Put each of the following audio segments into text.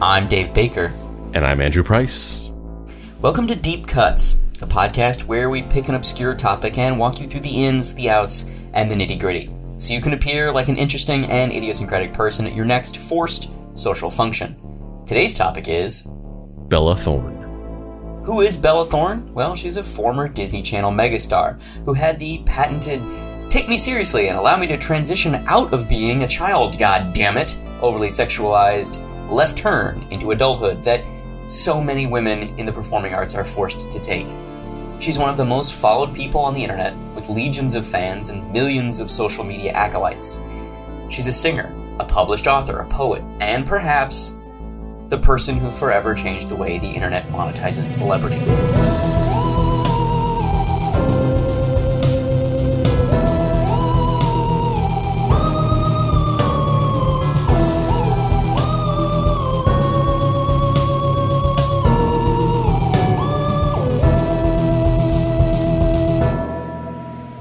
I'm Dave Baker. And I'm Andrew Price. Welcome to Deep Cuts, a podcast where we pick an obscure topic and walk you through the ins, the outs, and the nitty-gritty, so you can appear like an interesting and idiosyncratic person at your next forced social function. Today's topic is... Bella Thorne. Who is Bella Thorne? Well, she's a former Disney Channel megastar who had the patented take me seriously and allow me to transition out of being a child, goddammit, overly sexualized left turn into adulthood that so many women in the performing arts are forced to take. She's one of the most followed people on the internet, with legions of fans and millions of social media acolytes. She's a singer, a published author, a poet, and perhaps the person who forever changed the way the internet monetizes celebrity.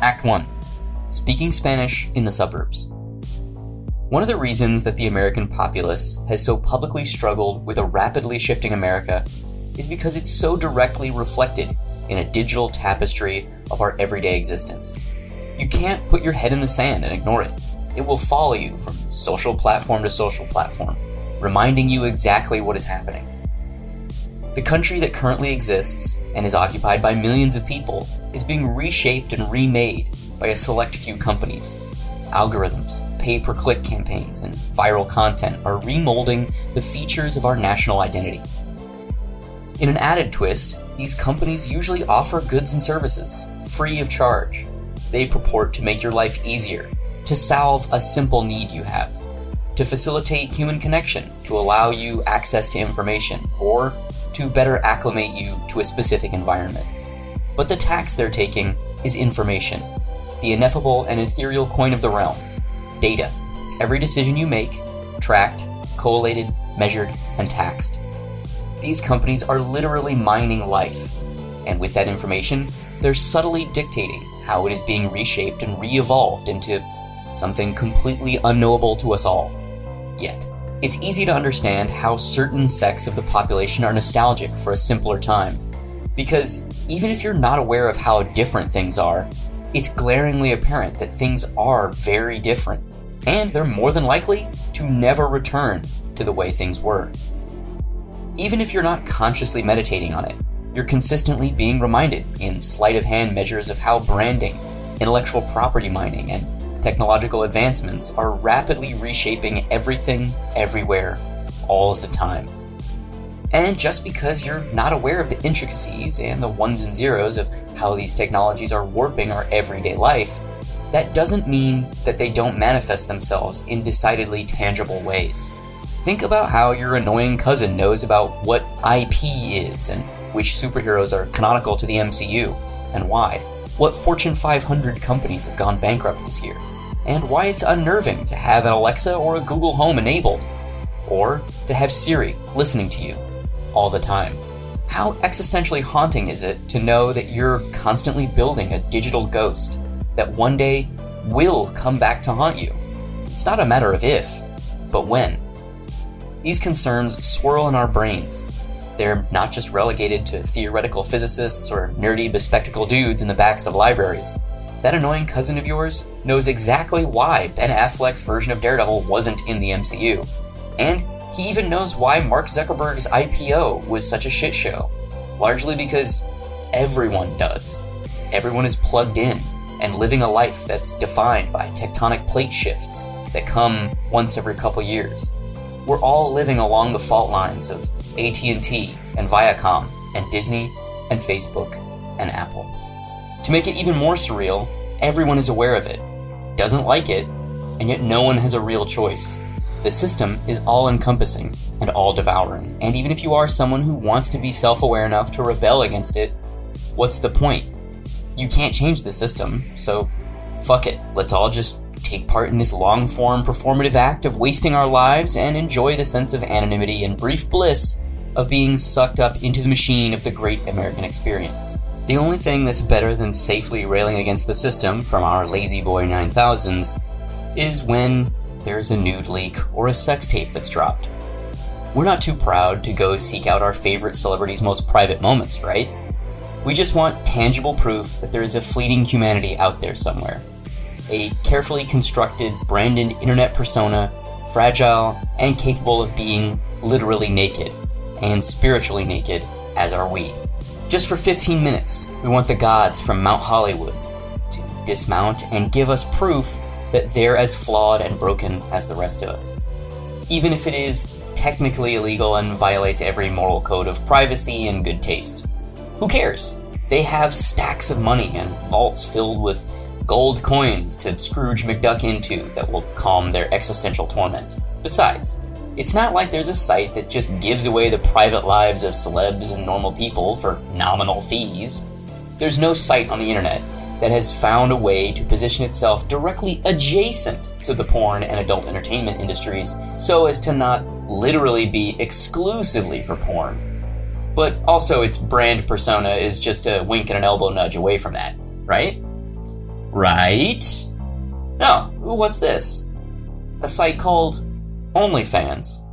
Act 1. Speaking Spanish in the suburbs. One of the reasons that the American populace has so publicly struggled with a rapidly shifting America is because it's so directly reflected in a digital tapestry of our everyday existence. You can't put your head in the sand and ignore it. It will follow you from social platform to social platform, reminding you exactly what is happening. The country that currently exists and is occupied by millions of people is being reshaped and remade by a select few companies. Algorithms, pay-per-click campaigns, and viral content are remolding the features of our national identity. In an added twist, these companies usually offer goods and services, free of charge. They purport to make your life easier, to solve a simple need you have, to facilitate human connection, to allow you access to information, or to better acclimate you to a specific environment. But the tax they're taking is information, the ineffable and ethereal coin of the realm, data. Every decision you make, tracked, collated, measured, and taxed. These companies are literally mining life, and with that information, they're subtly dictating how it is being reshaped and re-evolved into something completely unknowable to us all. Yet, it's easy to understand how certain sects of the population are nostalgic for a simpler time, because even if you're not aware of how different things are, it's glaringly apparent that things are very different, and they're more than likely to never return to the way things were. Even if you're not consciously meditating on it, you're consistently being reminded in sleight-of-hand measures of how branding, intellectual property mining, and technological advancements are rapidly reshaping everything, everywhere, all of the time. And just because you're not aware of the intricacies and the ones and zeros of how these technologies are warping our everyday life, that doesn't mean that they don't manifest themselves in decidedly tangible ways. Think about how your annoying cousin knows about what IP is and which superheroes are canonical to the MCU and why, what Fortune 500 companies have gone bankrupt this year, and why it's unnerving to have an Alexa or a Google Home enabled, or to have Siri listening to you all the time. How existentially haunting is it to know that you're constantly building a digital ghost that one day will come back to haunt you? It's not a matter of if, but when. These concerns swirl in our brains. They're not just relegated to theoretical physicists or nerdy bespectacled dudes in the backs of libraries. That annoying cousin of yours knows exactly why Ben Affleck's version of Daredevil wasn't in the MCU. And he even knows why Mark Zuckerberg's IPO was such a shit show. Largely because everyone does. Everyone is plugged in and living a life that's defined by tectonic plate shifts that come once every couple years. We're all living along the fault lines of AT&T and Viacom and Disney and Facebook and Apple. To make it even more surreal, everyone is aware of it, doesn't like it, and yet no one has a real choice. The system is all-encompassing and all-devouring, and even if you are someone who wants to be self-aware enough to rebel against it, what's the point? You can't change the system, so fuck it. Let's all just take part in this long-form performative act of wasting our lives and enjoy the sense of anonymity and brief bliss of being sucked up into the machine of the great American experience. The only thing that's better than safely railing against the system from our lazy boy 9000s is when there's a nude leak or a sex tape that's dropped. We're not too proud to go seek out our favorite celebrities' most private moments, right? We just want tangible proof that there is a fleeting humanity out there somewhere. A carefully constructed, branded internet persona, fragile and capable of being literally naked, and spiritually naked, as are we. Just for 15 minutes, we want the gods from Mount Hollywood to dismount and give us proof that they're as flawed and broken as the rest of us. Even if it is technically illegal and violates every moral code of privacy and good taste. Who cares? They have stacks of money and vaults filled with gold coins to Scrooge McDuck into that will calm their existential torment. Besides, it's not like there's a site that just gives away the private lives of celebs and normal people for nominal fees. There's no site on the internet that has found a way to position itself directly adjacent to the porn and adult entertainment industries so as to not literally be exclusively for porn. But also its brand persona is just a wink and an elbow nudge away from that, right? Right? No, what's this? A site called OnlyFans.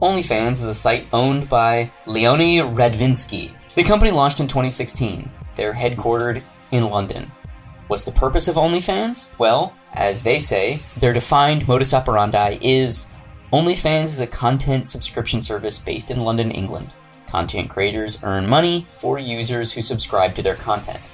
OnlyFans is a site owned by Leonie Radvinsky. The company launched in 2016. They're headquartered in London. What's the purpose of OnlyFans? Well, as they say, their defined modus operandi is OnlyFans is a content subscription service based in London, England. Content creators earn money for users who subscribe to their content.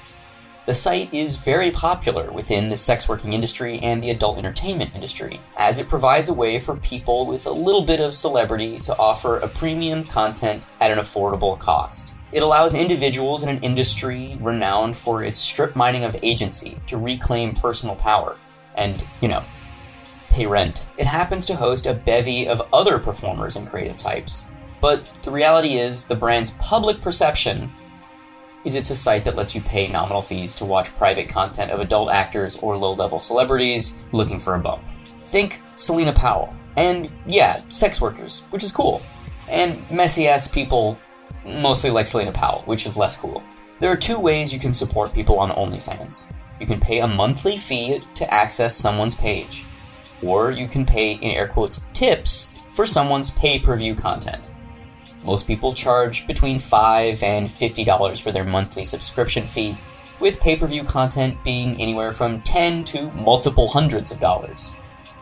The site is very popular within the sex working industry and the adult entertainment industry, as it provides a way for people with a little bit of celebrity to offer a premium content at an affordable cost. It allows individuals in an industry renowned for its strip mining of agency to reclaim personal power and, pay rent. It happens to host a bevy of other performers and creative types, but the reality is the brand's public perception is it's a site that lets you pay nominal fees to watch private content of adult actors or low-level celebrities looking for a bump. Think Selena Powell. And yeah, sex workers, which is cool. And messy-ass people, mostly like Selena Powell, which is less cool. There are two ways you can support people on OnlyFans. You can pay a monthly fee to access someone's page, or you can pay, in air quotes, tips for someone's pay-per-view content. Most people charge between $5 and $50 for their monthly subscription fee, with pay-per-view content being anywhere from $10 to multiple hundreds of dollars.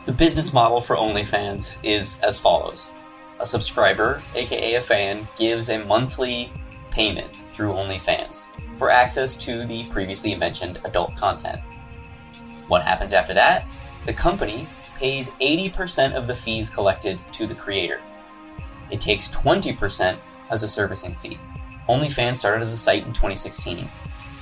The business model for OnlyFans is as follows. A subscriber, aka a fan, gives a monthly payment through OnlyFans for access to the previously mentioned adult content. What happens after that? The company pays 80% of the fees collected to the creator. It takes 20% as a servicing fee. OnlyFans started as a site in 2016.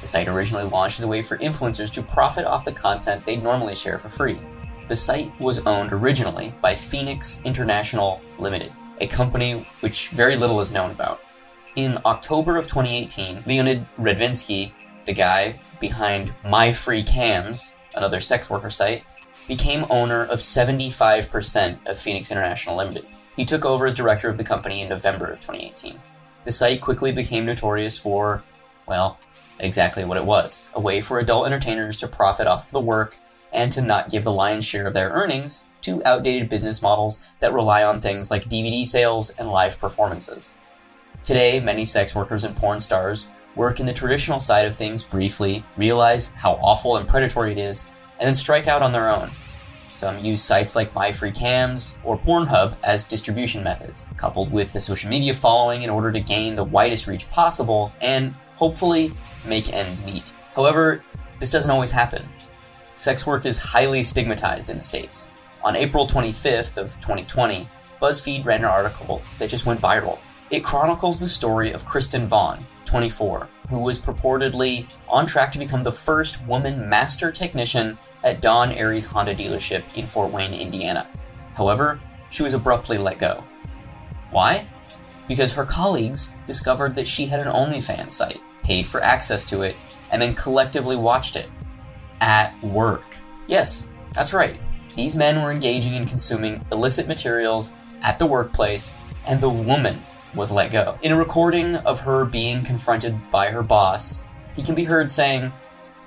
The site originally launched as a way for influencers to profit off the content they'd normally share for free. The site was owned originally by Phoenix International Limited, a company which very little is known about. In October of 2018, Leonid Radvinsky, the guy behind My Free Cams, another sex worker site, became owner of 75% of Phoenix International Limited. He took over as director of the company in November of 2018. The site quickly became notorious for, well, exactly what it was, a way for adult entertainers to profit off the work and to not give the lion's share of their earnings to outdated business models that rely on things like DVD sales and live performances. Today, many sex workers and porn stars work in the traditional side of things briefly, realize how awful and predatory it is, and then strike out on their own. Some use sites like My Free Cams or Pornhub as distribution methods, coupled with the social media following in order to gain the widest reach possible and, hopefully, make ends meet. However, this doesn't always happen. Sex work is highly stigmatized in the States. On April 25th of 2020, BuzzFeed ran an article that just went viral. It chronicles the story of Kristen Vaughn, 24, who was purportedly on track to become the first woman master technician at Don Aries Honda dealership in Fort Wayne, Indiana. However, she was abruptly let go. Why? Because her colleagues discovered that she had an OnlyFans site, paid for access to it, and then collectively watched it. At work. Yes, that's right. These men were engaging in consuming illicit materials at the workplace, and the woman was let go. In a recording of her being confronted by her boss, he can be heard saying,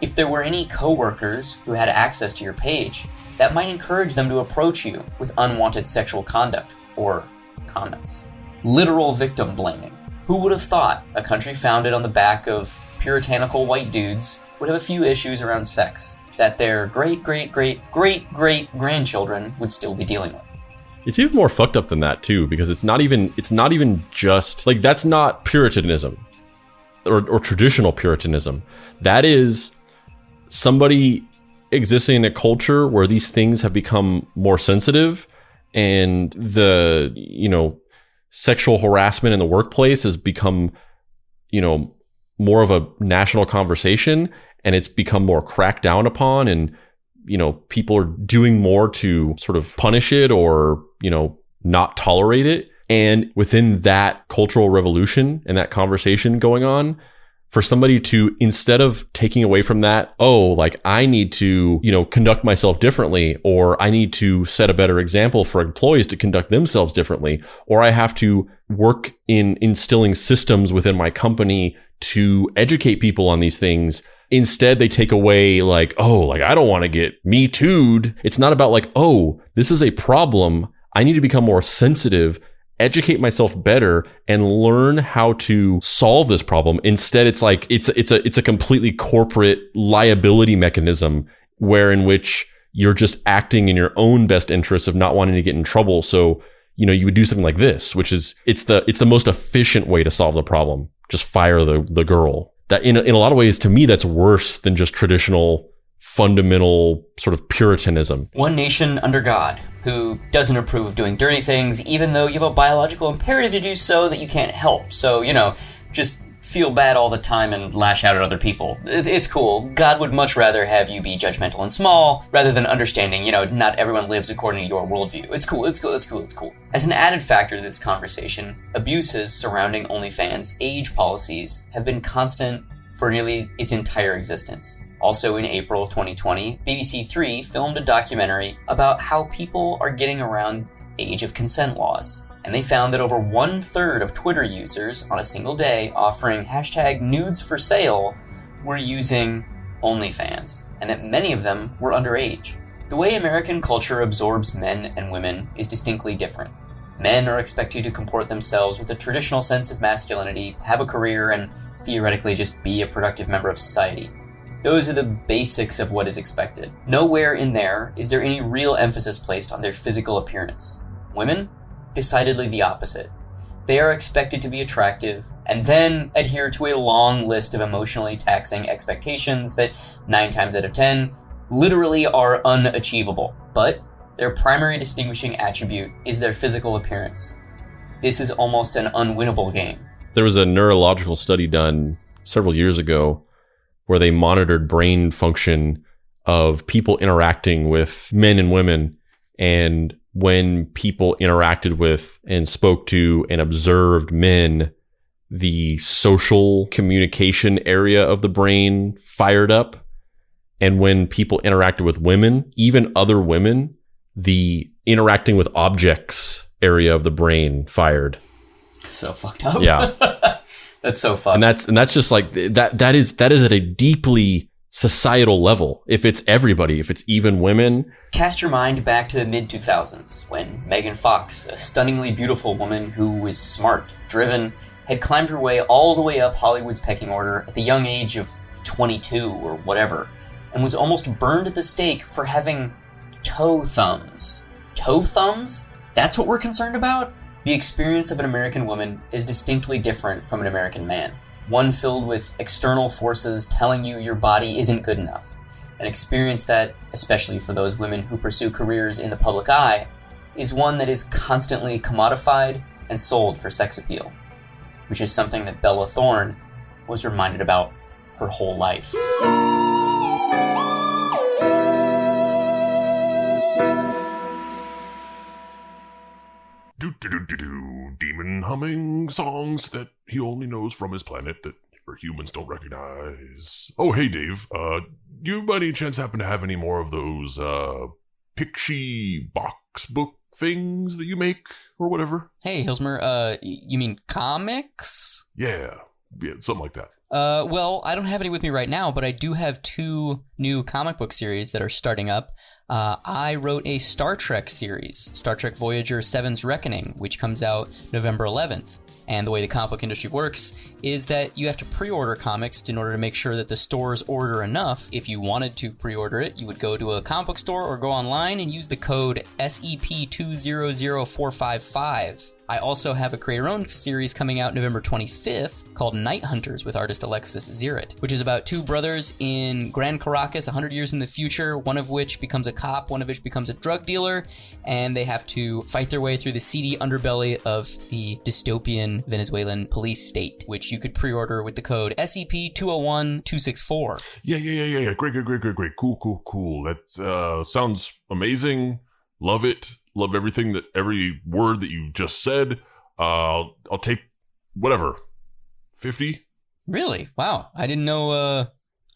"If there were any coworkers who had access to your page, that might encourage them to approach you with unwanted sexual conduct or comments. Literal victim blaming. Who would have thought a country founded on the back of puritanical white dudes would have a few issues around sex that their great-great-great-great-grandchildren would still be dealing with? It's even more fucked up than that too, because it's not even just like, that's not Puritanism or traditional Puritanism. That is somebody existing in a culture where these things have become more sensitive, and the, sexual harassment in the workplace has become, more of a national conversation, and it's become more cracked down upon, and people are doing more to sort of punish it or, not tolerate it. And within that cultural revolution and that conversation going on, for somebody to, instead of taking away from that, I need to, conduct myself differently, or I need to set a better example for employees to conduct themselves differently, or I have to work in instilling systems within my company to educate people on these things. Instead, they take away I don't want to get me too'd. It's not about this is a problem. I need to become more sensitive, educate myself better, and learn how to solve this problem. Instead, it's a completely corporate liability mechanism in which you're just acting in your own best interest of not wanting to get in trouble. So, you would do something like this, which is it's the most efficient way to solve the problem. Just fire the girl. That in a lot of ways, to me, that's worse than just traditional fundamental sort of Puritanism. One nation under God who doesn't approve of doing dirty things, even though you have a biological imperative to do so that you can't help. So, just feel bad all the time and lash out at other people. It's cool. God would much rather have you be judgmental and small rather than understanding, not everyone lives according to your worldview. It's cool. As an added factor to this conversation, abuses surrounding OnlyFans age policies have been constant for nearly its entire existence. Also in April of 2020, BBC Three filmed a documentary about how people are getting around age of consent laws. And they found that over 1/3 of Twitter users on a single day offering #nudes for sale were using OnlyFans, and that many of them were underage. The way American culture absorbs men and women is distinctly different. Men are expected to comport themselves with a traditional sense of masculinity, have a career, and theoretically just be a productive member of society. Those are the basics of what is expected. Nowhere in there is there any real emphasis placed on their physical appearance. Women? Decidedly the opposite. They are expected to be attractive, and then adhere to a long list of emotionally taxing expectations that 9 times out of 10 literally are unachievable. But their primary distinguishing attribute is their physical appearance. This is almost an unwinnable game. There was a neurological study done several years ago where they monitored brain function of people interacting with men and women, and when people interacted with and spoke to and observed men, the social communication area of the brain fired up. And when people interacted with women, even other women, the interacting with objects area of the brain fired. So fucked up. Yeah. That's so fucked. And that's just like that is at a deeply societal level. If it's everybody, if it's even women. Cast your mind back to the mid-2000s when Megan Fox, a stunningly beautiful woman who was smart, driven, had climbed her way all the way up Hollywood's pecking order at the young age of 22 or whatever, and was almost burned at the stake for having toe thumbs. Toe thumbs? That's what we're concerned about? The experience of an American woman is distinctly different from an American man. One filled with external forces telling you your body isn't good enough. An experience that, especially for those women who pursue careers in the public eye, is one that is constantly commodified and sold for sex appeal, which is something that Bella Thorne was reminded about her whole life. Demon humming songs that he only knows from his planet that humans don't recognize. Oh, hey, Dave. You by any chance happen to have any more of those, Picture box book things that you make or whatever? Hey, Hilsmer, you mean comics? Yeah, something like that. Well, I don't have any with me right now, but I do have 2 new comic book series that are starting up. I wrote a Star Trek series, Star Trek Voyager 7's Reckoning, which comes out November 11th. And the way the comic book industry works is that you have to pre-order comics in order to make sure that the stores order enough. If you wanted to pre-order it, you would go to a comic book store or go online and use the code SEP200455. I also have a creator-owned series coming out November 25th called Night Hunters with artist Alexis Zirit, which is about 2 brothers in Grand Caracas 100 years in the future, one of which becomes a cop, one of which becomes a drug dealer, and they have to fight their way through the seedy underbelly of the dystopian Venezuelan police state, which you could pre-order with the code SEP201264. Yeah. Great. Cool. That sounds amazing. Love it. Love every word that you just said. I'll take whatever. 50? Really? Wow. I didn't know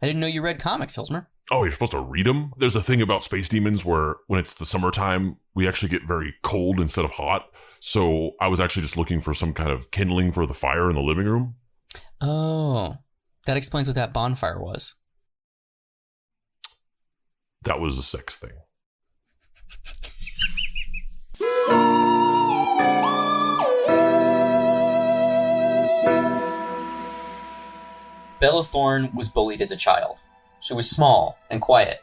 you read comics, Hilsmer. Oh, you're supposed to read them? There's a thing about space demons where when it's the summertime, we actually get very cold instead of hot. So I was actually just looking for some kind of kindling for the fire in the living room. Oh, that explains what that bonfire was. That was a sex thing. Bella Thorne was bullied as a child. She was small and quiet,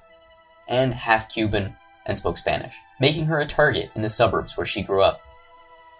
and half Cuban and spoke Spanish, making her a target in the suburbs where she grew up.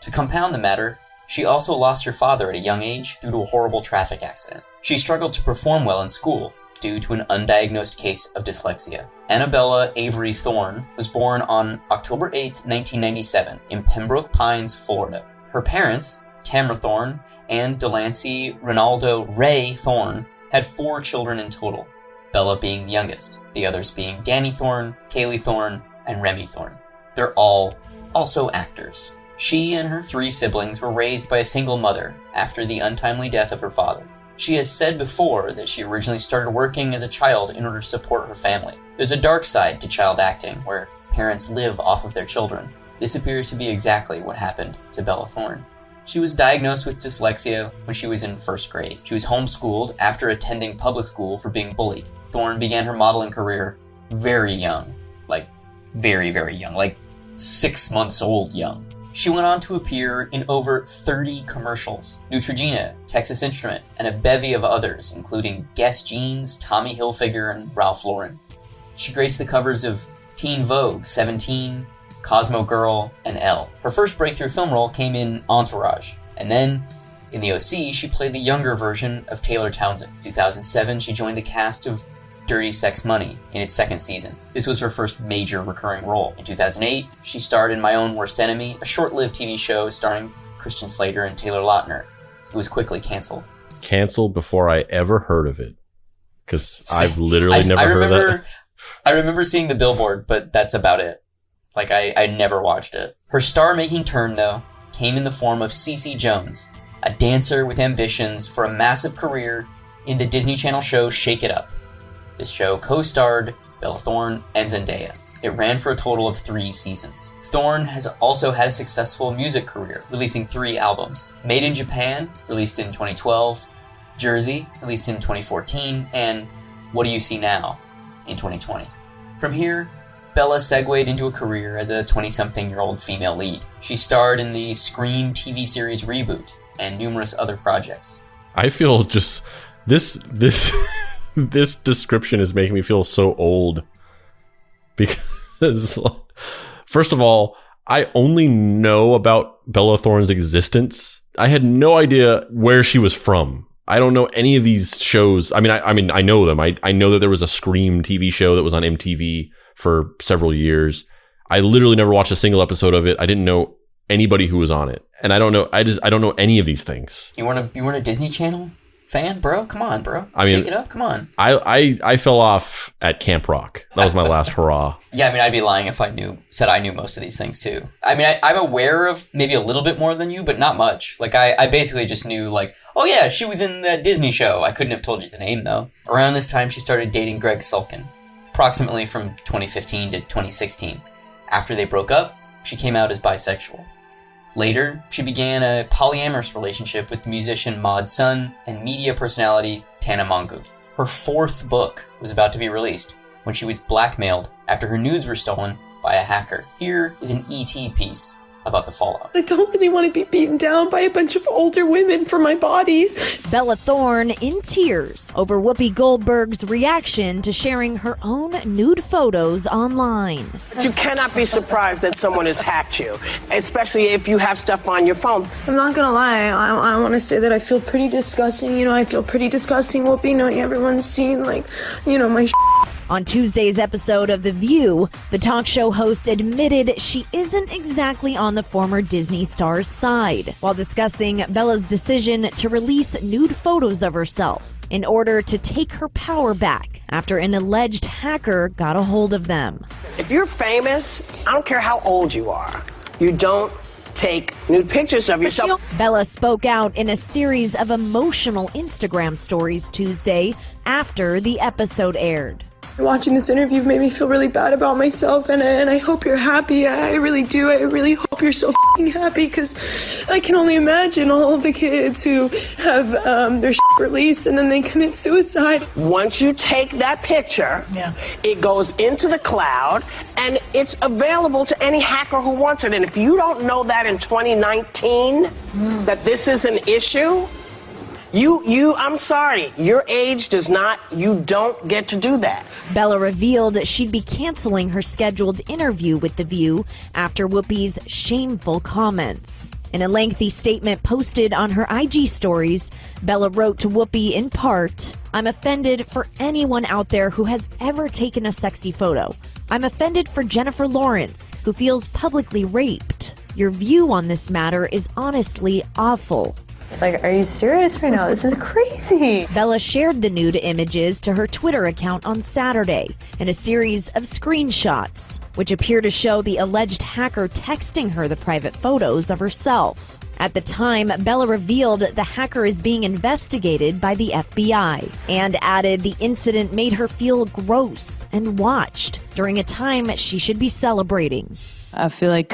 To compound the matter, she also lost her father at a young age due to a horrible traffic accident. She struggled to perform well in school due to an undiagnosed case of dyslexia. Annabella Avery Thorne was born on October 8, 1997, in Pembroke Pines, Florida. Her parents, Tamara Thorne and Delancey Ronaldo Ray Thorne, had 4 children in total, Bella being the youngest, the others being Danny Thorne, Kaylee Thorne, and Remy Thorne. They're all also actors. She and her 3 siblings were raised by a single mother after the untimely death of her father. She has said before that she originally started working as a child in order to support her family. There's a dark side to child acting, where parents live off of their children. This appears to be exactly what happened to Bella Thorne. She was diagnosed with dyslexia when she was in 1st grade. She was homeschooled after attending public school for being bullied. Thorne began her modeling career very young, like very, very young, like 6 months old young. She went on to appear in over 30 commercials, Neutrogena, Texas Instrument, and a bevy of others, including Guess Jeans, Tommy Hilfiger, and Ralph Lauren. She graced the covers of Teen Vogue, 17, Cosmo Girl, and Elle. Her first breakthrough film role came in Entourage, and then, in the OC, she played the younger version of Taylor Townsend. In 2007, she joined the cast of Dirty Sex Money in its 2nd season. This was her first major recurring role. In 2008, she starred in My Own Worst Enemy, a short-lived TV show starring Christian Slater and Taylor Lautner. It was quickly canceled. Canceled before I ever heard of it. Because I've literally never heard of that. I remember seeing the billboard, but that's about it. Like, I never watched it. Her star-making turn, though, came in the form of Cece Jones, a dancer with ambitions for a massive career in the Disney Channel show Shake It Up. This show co-starred Bella Thorne and Zendaya. It ran for a total of 3 seasons. Thorne has also had a successful music career, releasing 3 albums. Made in Japan, released in 2012, Jersey, released in 2014, and What Do You See Now, in 2020. From here, Bella segued into a career as a 20-something-year-old female lead. She starred in the Scream TV series Reboot and numerous other projects. I feel just this this description is making me feel so old because first of all, I only know about Bella Thorne's existence. I had no idea where she was from. I don't know any of these shows. I mean, I know them. I know that there was a Scream TV show that was on MTV for several years. I literally never watched a single episode of it. I didn't know anybody who was on it, and I don't know any of these things. You weren't a Disney Channel fan, bro? Come on, bro. I mean, shake it up. Come on. I fell off at Camp Rock. That was my last hurrah. Yeah, I mean, I'd be lying if I said I knew most of these things too. I mean, I'm aware of maybe a little bit more than you, but not much. Like, I basically just knew, like, oh yeah, she was in that Disney show. I couldn't have told you the name though. Around this time, she started dating Greg Sulkin, approximately from 2015 to 2016. After they broke up, she came out as bisexual. Later, she began a polyamorous relationship with the musician Maud Sun and media personality Tana Mongeuk. Her 4th book was about to be released when she was blackmailed after her nudes were stolen by a hacker. Here is an ET piece about the fallout. I don't really want to be beaten down by a bunch of older women for my body. Bella Thorne in tears over Whoopi Goldberg's reaction to sharing her own nude photos online. You cannot be surprised that someone has hacked you, especially if you have stuff on your phone. I'm not gonna lie, I want to say that I feel pretty disgusting. I feel pretty disgusting, Whoopi, knowing everyone's seen, my On Tuesday's episode of The View, the talk show host admitted she isn't exactly on the former Disney star's side, while discussing Bella's decision to release nude photos of herself in order to take her power back after an alleged hacker got a hold of them. If you're famous, I don't care how old you are, you don't take nude pictures of yourself. Bella spoke out in a series of emotional Instagram stories Tuesday after the episode aired. Watching this interview made me feel really bad about myself, and I hope you're happy. I really do. I really hope you're so f***ing happy, because I can only imagine all of the kids who have their released and then they commit suicide. Once you take that picture, it goes into the cloud, and it's available to any hacker who wants it. And if you don't know that in 2019, that this is an issue, I'm sorry, your age you don't get to do that. Bella revealed she'd be canceling her scheduled interview with The View after Whoopi's shameful comments. In a lengthy statement posted on her IG stories, Bella wrote to Whoopi in part, "I'm offended for anyone out there who has ever taken a sexy photo. I'm offended for Jennifer Lawrence, who feels publicly raped. Your view on this matter is honestly awful." Are you serious right now? This is crazy. Bella shared the nude images to her Twitter account on Saturday in a series of screenshots, which appear to show the alleged hacker texting her the private photos of herself. At the time, Bella revealed the hacker is being investigated by the FBI and added the incident made her feel gross and watched during a time she should be celebrating. I feel like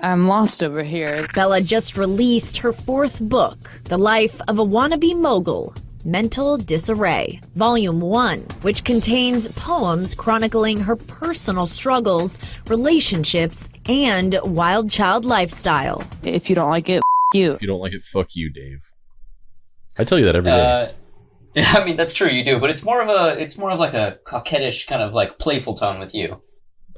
I'm lost over here. Bella just released her 4th book, The Life of a Wannabe Mogul, Mental Disarray, Volume 1, which contains poems chronicling her personal struggles, relationships, and wild child lifestyle. If you don't like it, you. If you don't like it, fuck you, Dave. I tell you that every day. I mean, that's true, you do, but it's more of like a coquettish kind of like playful tone with you.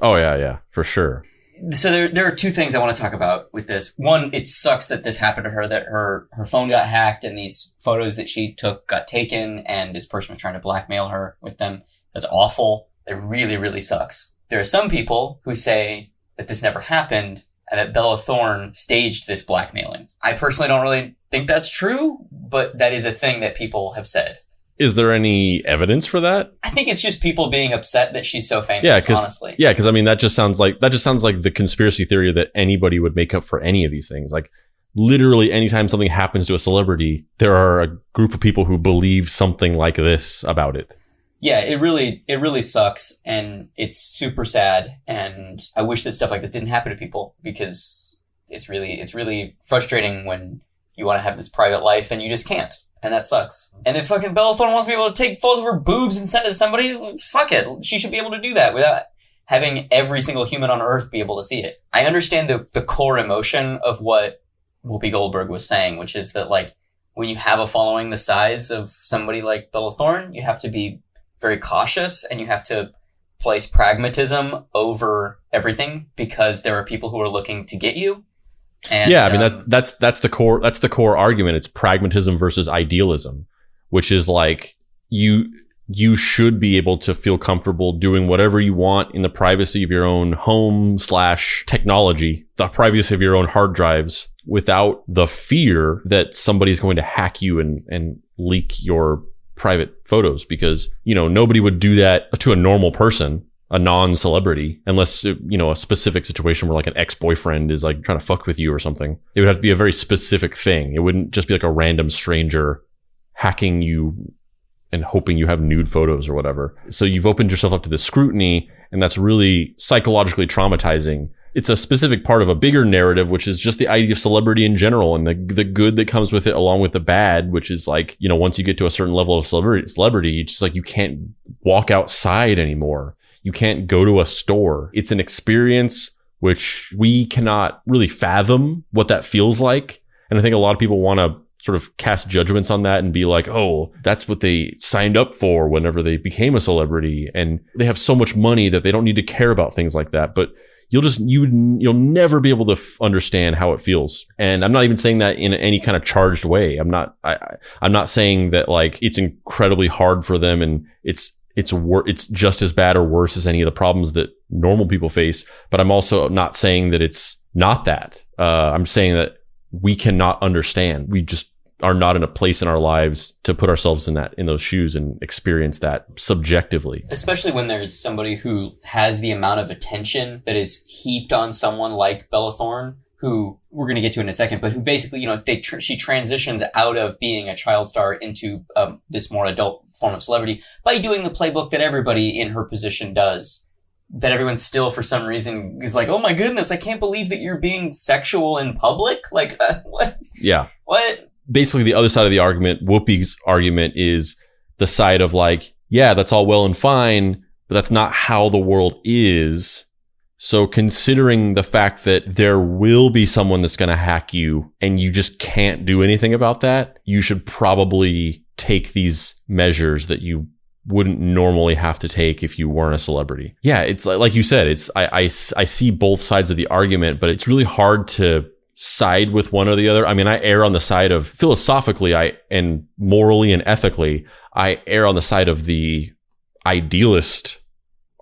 Oh yeah, for sure. So there are 2 things I want to talk about with this. One, it sucks that this happened to her, that her phone got hacked and these photos that she took got taken and this person was trying to blackmail her with them. That's awful. It really, really sucks. There are some people who say that this never happened and that Bella Thorne staged this blackmailing. I personally don't really think that's true, but that is a thing that people have said. Is there any evidence for that? I think it's just people being upset that she's so famous, honestly. Yeah, because I mean, that just sounds like the conspiracy theory that anybody would make up for any of these things. Like, literally, anytime something happens to a celebrity, there are a group of people who believe something like this about it. Yeah, it really sucks, and it's super sad, and I wish that stuff like this didn't happen to people, because it's really frustrating when you want to have this private life and you just can't. And that sucks. And if fucking Bella Thorne wants to be able to take photos of her boobs and send it to somebody, fuck it. She should be able to do that without having every single human on Earth be able to see it. I understand the core emotion of what Whoopi Goldberg was saying, which is that, like, when you have a following the size of somebody like Bella Thorne, you have to be very cautious and you have to place pragmatism over everything, because there are people who are looking to get you. And, yeah, I mean, that's the core argument. It's pragmatism versus idealism, which is like you should be able to feel comfortable doing whatever you want in the privacy of your own home / technology, the privacy of your own hard drives, without the fear that somebody's going to hack you and leak your private photos, because, nobody would do that to a normal person, a non-celebrity, unless, a specific situation where like an ex-boyfriend is like trying to fuck with you or something. It would have to be a very specific thing. It wouldn't just be like a random stranger hacking you and hoping you have nude photos or whatever. So you've opened yourself up to this scrutiny, and that's really psychologically traumatizing. it's a specific part of a bigger narrative, which is just the idea of celebrity in general and the good that comes with it, along with the bad, which is like, you know, once you get to a certain level of celebrity, it's just like you can't walk outside anymore. You can't go to a store. It's an experience which we cannot really fathom what that feels like. And I think a lot of people want to sort of cast judgments on that and be like, oh, that's what they signed up for whenever they became a celebrity. And they have so much money that they don't need to care about things like that. But you'll never be able to understand how it feels. And I'm not even saying that in any kind of charged way. I'm not saying that like it's incredibly hard for them and it's just as bad or worse as any of the problems that normal people face. But I'm also not saying that it's not that. I'm saying that we cannot understand. We just are not in a place in our lives to put ourselves in those shoes and experience that subjectively. Especially when there's somebody who has the amount of attention that is heaped on someone like Bella Thorne, who we're going to get to in a second, but who basically, you know, she transitions out of being a child star into this more adult form of celebrity by doing the playbook that everybody in her position does. That everyone still, for some reason, is like, oh my goodness, I can't believe that you're being sexual in public. Like, what? Yeah. What? Basically, the other side of the argument, Whoopi's argument, is the side of like, yeah, that's all well and fine, but that's not how the world is. So considering the fact that there will be someone that's going to hack you and you just can't do anything about that, you should probably take these measures that you wouldn't normally have to take if you weren't a celebrity. Yeah, it's like you said, it's I see both sides of the argument, but it's really hard to side with one or the other. I mean, I err on the side of philosophically, and morally and ethically, I err on the side of the idealist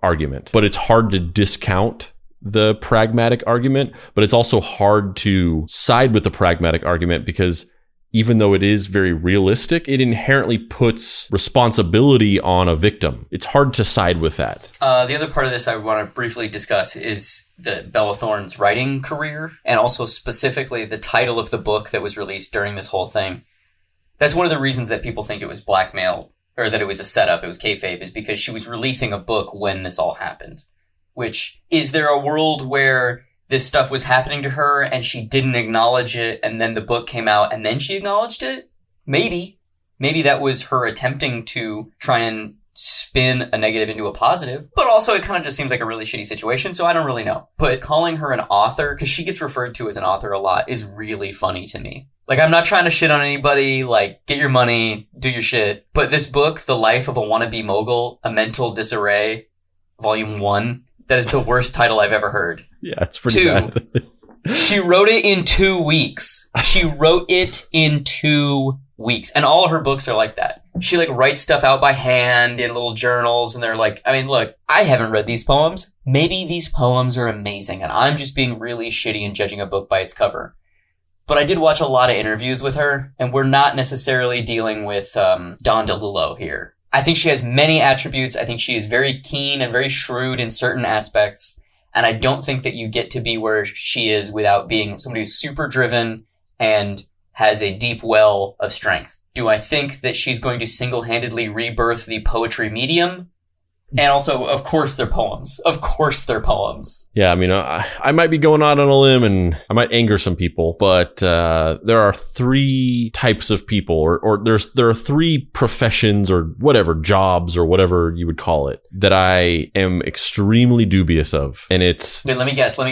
argument. But it's hard to discount the pragmatic argument, but it's also hard to side with the pragmatic argument because even though it is very realistic, it inherently puts responsibility on a victim. It's hard to side with that. The other part of this I want to briefly discuss is Bella Thorne's writing career, and also specifically the title of the book that was released during this whole thing. That's one of the reasons that people think it was blackmail, or that it was a setup, it was kayfabe, is because she was releasing a book when this all happened. Which, is there a world where this stuff was happening to her and she didn't acknowledge it and then the book came out and then she acknowledged it? Maybe. Maybe that was her attempting to try and spin a negative into a positive. But also it kind of just seems like a really shitty situation, so I don't really know. But calling her an author, because she gets referred to as an author a lot, is really funny to me. Like, I'm not trying to shit on anybody, like, get your money, do your shit. But this book, The Life of a Wannabe Mogul, A Mental Disarray, Volume 1, that is the worst title I've ever heard. Yeah, it's pretty bad. She wrote it in 2 weeks. She wrote it in 2 weeks. And all her books are like that. She like writes stuff out by hand in little journals. And they're like, I mean, look, I haven't read these poems. Maybe these poems are amazing. And I'm just being really shitty and judging a book by its cover. But I did watch a lot of interviews with her. And we're not necessarily dealing with Don DeLillo here. I think she has many attributes. I think she is very keen and very shrewd in certain aspects. And I don't think that you get to be where she is without being somebody who's super driven and has a deep well of strength. Do I think that she's going to single-handedly rebirth the poetry medium? And also, of course, they're poems. Of course, they're poems. Yeah, I mean, I might be going out on a limb and I might anger some people, but there are 3 types of people, or there are 3 professions or whatever, jobs or whatever you would call it, that I am extremely dubious of. And it's... Wait, let me guess. I'm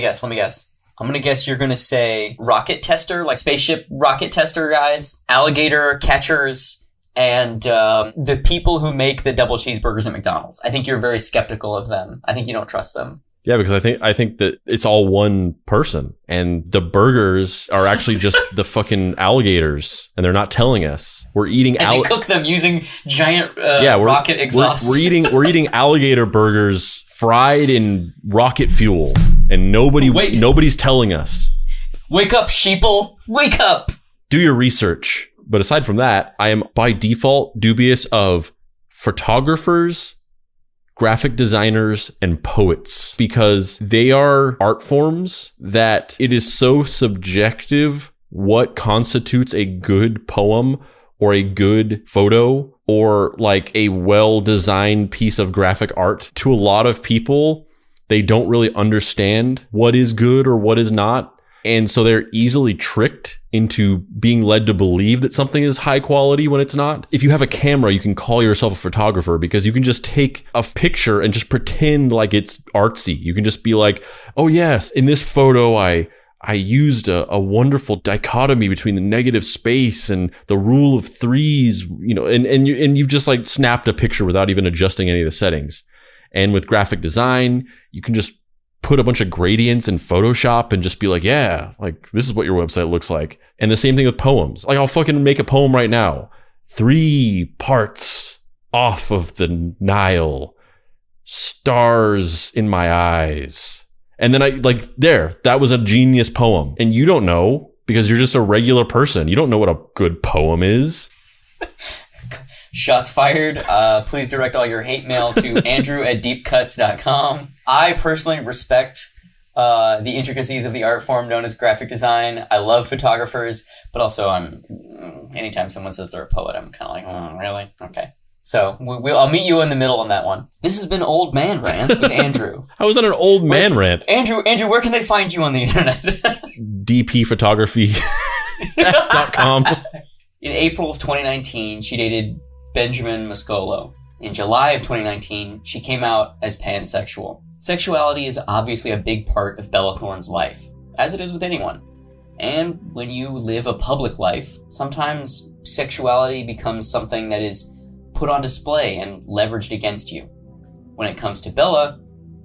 going to guess you're going to say rocket tester, like spaceship rocket tester guys, alligator catchers, and the people who make the double cheeseburgers at McDonald's. I think you're very skeptical of them. I think you don't trust them. Yeah, because I think that it's all one person, and the burgers are actually just the fucking alligators, and they're not telling us. We're eating. And they cook them using giant rocket exhaust. We're eating alligator burgers fried in rocket fuel, and nobody's telling us. Wake up, sheeple! Wake up! Do your research. But aside from that, I am by default dubious of photographers, graphic designers, and poets, because they are art forms that it is so subjective what constitutes a good poem or a good photo or like a well-designed piece of graphic art. To a lot of people, They don't really understand what is good or what is not. And so they're easily tricked into being led to believe that something is high quality when it's not. If you have a camera, you can call yourself a photographer because you can just take a picture and just pretend like it's artsy. You can just be like, oh yes, in this photo, I used a wonderful dichotomy between the negative space and the rule of threes, and you've just like snapped a picture without even adjusting any of the settings. And with graphic design, you can just put a bunch of gradients in Photoshop and just be like, yeah, like this is what your website looks like. And the same thing with poems. Like I'll fucking make a poem right now. 3 parts off of the Nile, stars in my eyes. And then that was a genius poem. And you don't know because you're just a regular person. You don't know what a good poem is. Shots fired. Please direct all your hate mail to andrew@deepcuts.com. I personally respect the intricacies of the art form known as graphic design. I love photographers, but also anytime someone says they're a poet, I'm kind of like, oh, really? Okay. So I'll meet you in the middle on that one. This has been Old Man Rant with Andrew. I was on an old man rant. Andrew, where can they find you on the internet? dpphotography.com. In April of 2019, she dated Benjamin Mascolo. In July of 2019, she came out as pansexual. Sexuality is obviously a big part of Bella Thorne's life, as it is with anyone. And when you live a public life, sometimes sexuality becomes something that is put on display and leveraged against you. When it comes to Bella,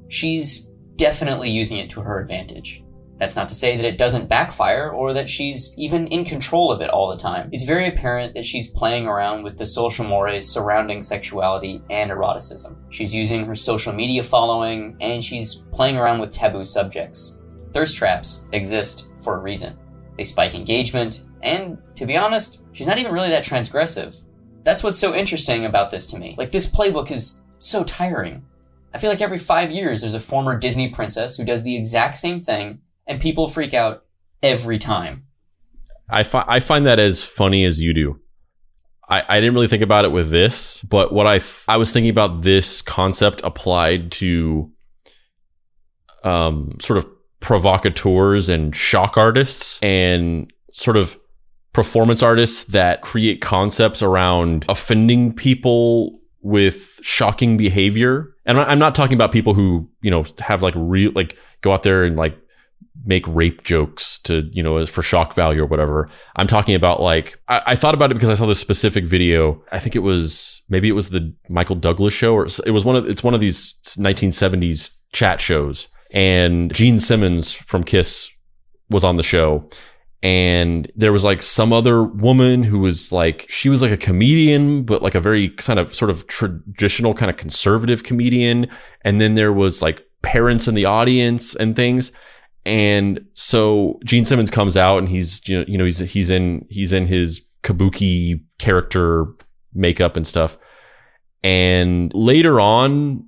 she's definitely using it to her advantage. That's not to say that it doesn't backfire or that she's even in control of it all the time. It's very apparent that she's playing around with the social mores surrounding sexuality and eroticism. She's using her social media following and she's playing around with taboo subjects. Thirst traps exist for a reason. They spike engagement, and to be honest, she's not even really that transgressive. That's what's so interesting about this to me. Like, this playbook is so tiring. I feel like every 5 years there's a former Disney princess who does the exact same thing, and people freak out every time. I find that as funny as you do. I didn't really think about it with this, but what I was thinking about this concept applied to sort of provocateurs and shock artists and sort of performance artists that create concepts around offending people with shocking behavior. And I'm not talking about people who, have go out there and make rape jokes to, for shock value or whatever. I'm talking about I thought about it because I saw this specific video. I think it was the Michael Douglas show, or it's one of these 1970s chat shows. And Gene Simmons from Kiss was on the show. And there was some other woman who was she was a comedian, but a very sort of traditional kind of conservative comedian. And then there was parents in the audience and things. And so Gene Simmons comes out and he's he's in his kabuki character makeup and stuff. And later on,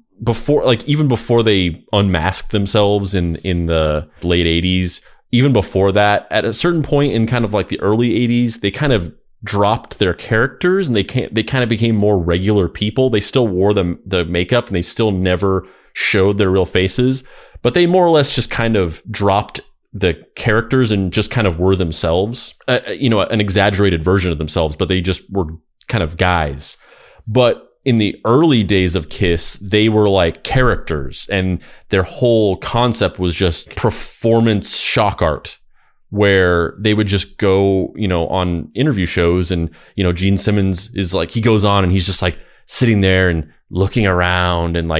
even before they unmasked themselves in the late 80s, even before that, at a certain point in kind of the early 80s, they kind of dropped their characters and they kind of became more regular people. They still wore the makeup and they still never showed their real faces, but they more or less just kind of dropped the characters and just kind of were themselves, an exaggerated version of themselves, but they just were kind of guys. But in the early days of Kiss, they were characters, and their whole concept was just performance shock art, where they would just go, on interview shows, and, Gene Simmons is he goes on and he's just sitting there and looking around and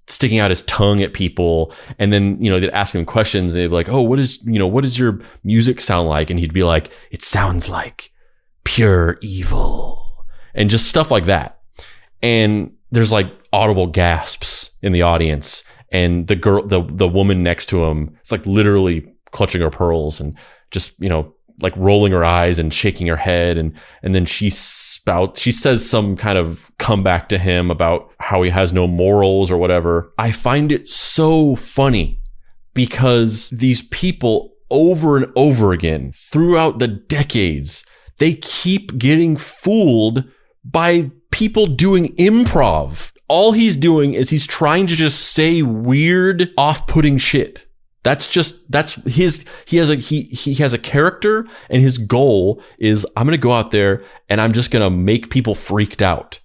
sticking out his tongue at people. And then, they'd ask him questions. They'd be like, oh, what does your music sound like? And he'd be like, it sounds like pure evil, and just stuff like that. And there's audible gasps in the audience, and the woman next to him is literally clutching her pearls and just, rolling her eyes and shaking her head. And then she says some kind of comeback to him about how he has no morals or whatever. I find it so funny because these people over and over again throughout the decades, they keep getting fooled by people doing improv all he's doing is he's trying to just say weird, off-putting shit. He has a character, and his goal is, I'm going to go out there and I'm just going to make people freaked out.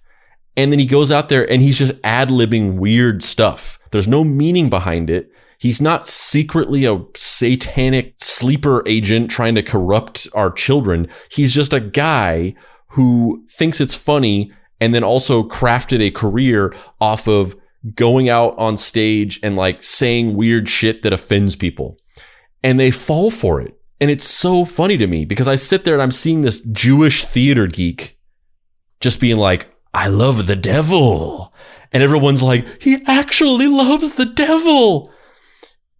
And then he goes out there and he's just ad-libbing weird stuff. There's no meaning behind it. He's not secretly a satanic sleeper agent trying to corrupt our children. He's just a guy who thinks it's funny and then also crafted a career off of going out on stage and like saying weird shit that offends people. And they fall for it. And it's so funny to me because I sit there and I'm seeing this Jewish theater geek just being like, I love the devil. And everyone's like, he actually loves the devil.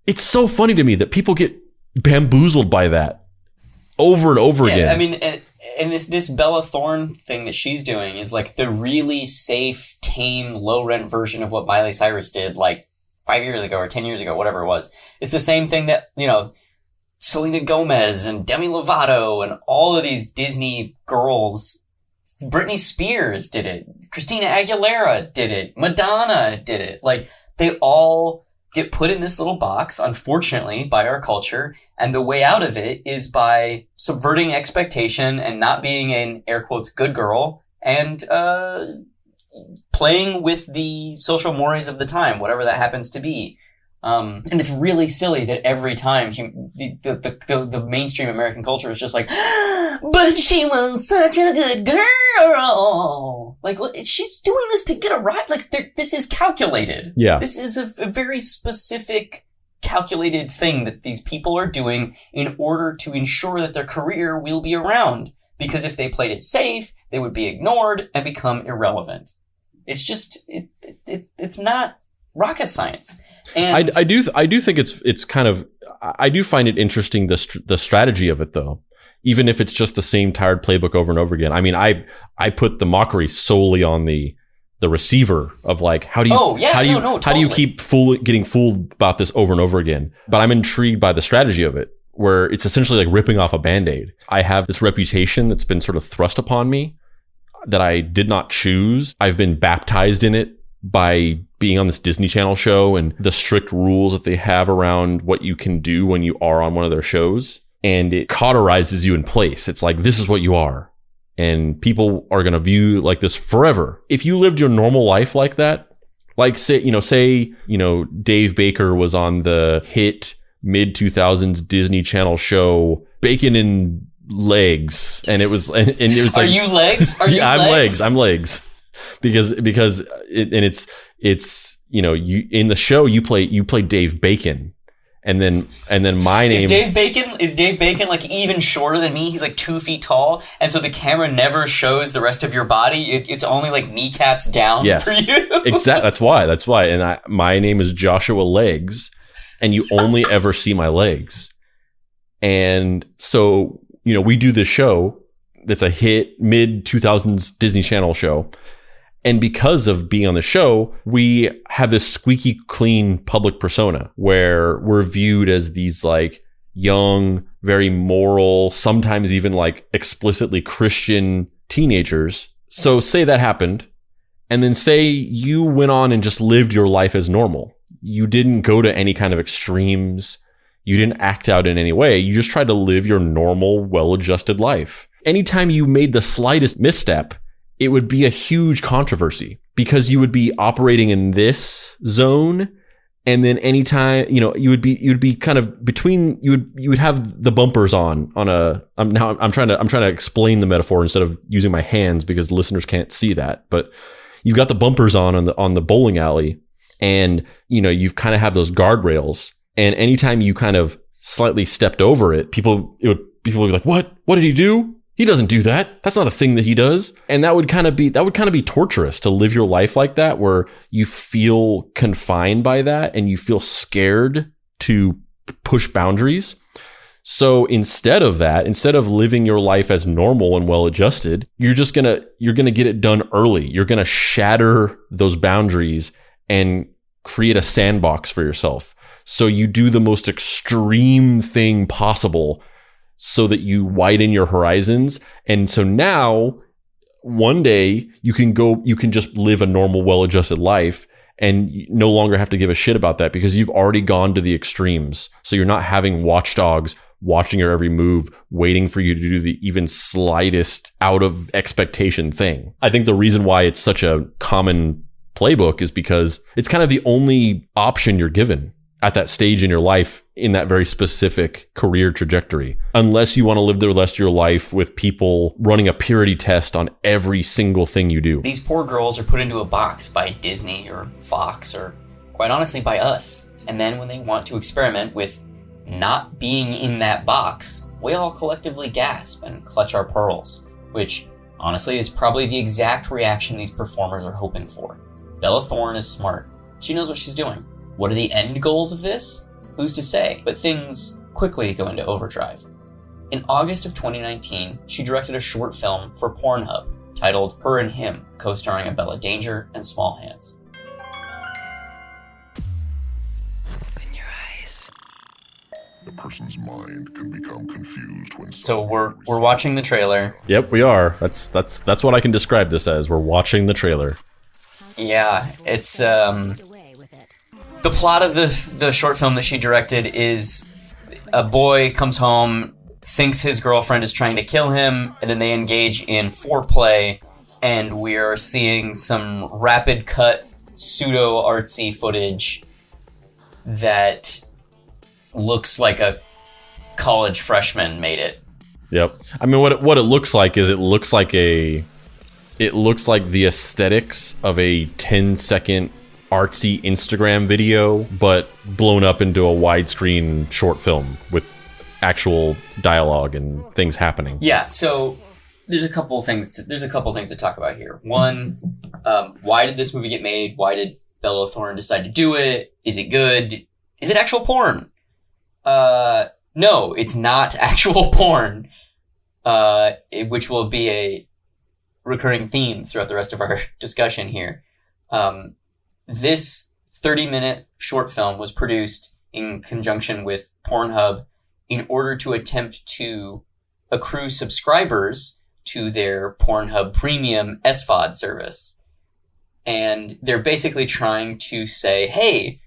It's so funny to me that people get bamboozled by that over and over again. I mean, and this Bella Thorne thing that she's doing is like the really safe, tame, low-rent version of what Miley Cyrus did like 5 years ago or 10 years ago, whatever it was. It's the same thing that, you know, Selena Gomez and Demi Lovato and all of these Disney girls, Britney Spears did it, Christina Aguilera did it, Madonna did it. Like, they all get put in this little box, unfortunately, by our culture, and the way out of it is by subverting expectation and not being an, air quotes, good girl, and playing with the social mores of the time, whatever that happens to be. And it's really silly that every time the mainstream American culture is just like, but she was such a good girl. Like, she's doing this to get a rise. Like, this is calculated. Yeah. This is a very specific, calculated thing that these people are doing in order to ensure that their career will be around. Because if they played it safe, they would be ignored and become irrelevant. It's just, it's not rocket science. And I do think it's kind of, I do find it interesting, the strategy of it though, even if it's just the same tired playbook over and over again. I mean, I put the mockery solely on the receiver of like, how do you keep getting fooled about this over and over again? But I'm intrigued by the strategy of it, where it's essentially like ripping off a Band-Aid. I have this reputation that's been sort of thrust upon me that I did not choose. I've been baptized in it by being on this Disney Channel show and the strict rules that they have around what you can do when you are on one of their shows. And it cauterizes you in place. It's like, this is what you are. And people are going to view you like this forever. If you lived your normal life like that, like say, Dave Baker was on the hit mid-2000s Disney Channel show Bacon and Legs. And it was like, are you legs? Are you legs? I'm legs. Because it's you in the show you play Dave Bacon, and then my name is Dave Bacon like even shorter than me. He's like 2 feet tall, and so the camera never shows the rest of your body. It's only like kneecaps down for you. Exactly. That's why. And my name is Joshua Legs, and you only ever see my legs. And so we do this show that's a hit mid-2000s Disney Channel show. And because of being on the show, we have this squeaky clean public persona where we're viewed as these like young, very moral, sometimes even like explicitly Christian teenagers. So say that happened, and then say you went on and just lived your life as normal. You didn't go to any kind of extremes. You didn't act out in any way. You just tried to live your normal, well-adjusted life. Anytime you made the slightest misstep, it would be a huge controversy because you would be operating in this zone. And then anytime, you'd be kind of between, you would have the bumpers on a, I'm trying to explain the metaphor instead of using my hands because listeners can't see that, but you've got the bumpers on the bowling alley, and, you've kind of have those guardrails, and anytime you kind of slightly stepped over it, people would be like, what did he do? He doesn't do that. That's not a thing that he does. And that would kind of be torturous to live your life like that, where you feel confined by that and you feel scared to push boundaries. So instead of living your life as normal and well adjusted, you're going to get it done early. You're going to shatter those boundaries and create a sandbox for yourself. So you do the most extreme thing possible so that you widen your horizons. And so now one day you can just live a normal, well-adjusted life and you no longer have to give a shit about that because you've already gone to the extremes. So you're not having watchdogs watching your every move, waiting for you to do the even slightest out of expectation thing. I think the reason why it's such a common playbook is because it's kind of the only option you're given at that stage in your life in that very specific career trajectory. Unless you want to live the rest of your life with people running a purity test on every single thing you do. These poor girls are put into a box by Disney or Fox or, quite honestly, by us. And then when they want to experiment with not being in that box, we all collectively gasp and clutch our pearls, which, honestly, is probably the exact reaction these performers are hoping for. Bella Thorne is smart. She knows what she's doing. What are the end goals of this? Who's to say? But things quickly go into overdrive. In August of 2019, she directed a short film for Pornhub titled Her and Him, co-starring Bella Danger and Small Hands. Open your eyes. A person's mind can become confused when... So we're watching the trailer. Yep, we are. That's what I can describe this as. We're watching the trailer. Yeah, it's the plot of the short film that she directed is a boy comes home, thinks his girlfriend is trying to kill him, and then they engage in foreplay, and we are seeing some rapid cut, pseudo artsy footage that looks like a college freshman made it. Yep. I mean, what it looks like is it looks like the aesthetics of a 10-second artsy Instagram video, but blown up into a widescreen short film with actual dialogue and things happening. Yeah, so there's a couple things to talk about here. One, why did this movie get made? Why did Bella Thorne decide to do it? Is it good? Is it actual porn? No, it's not actual porn, which will be a recurring theme throughout the rest of our discussion here. This 30-minute short film was produced in conjunction with Pornhub in order to attempt to accrue subscribers to their Pornhub Premium SVOD service. And they're basically trying to say, hey,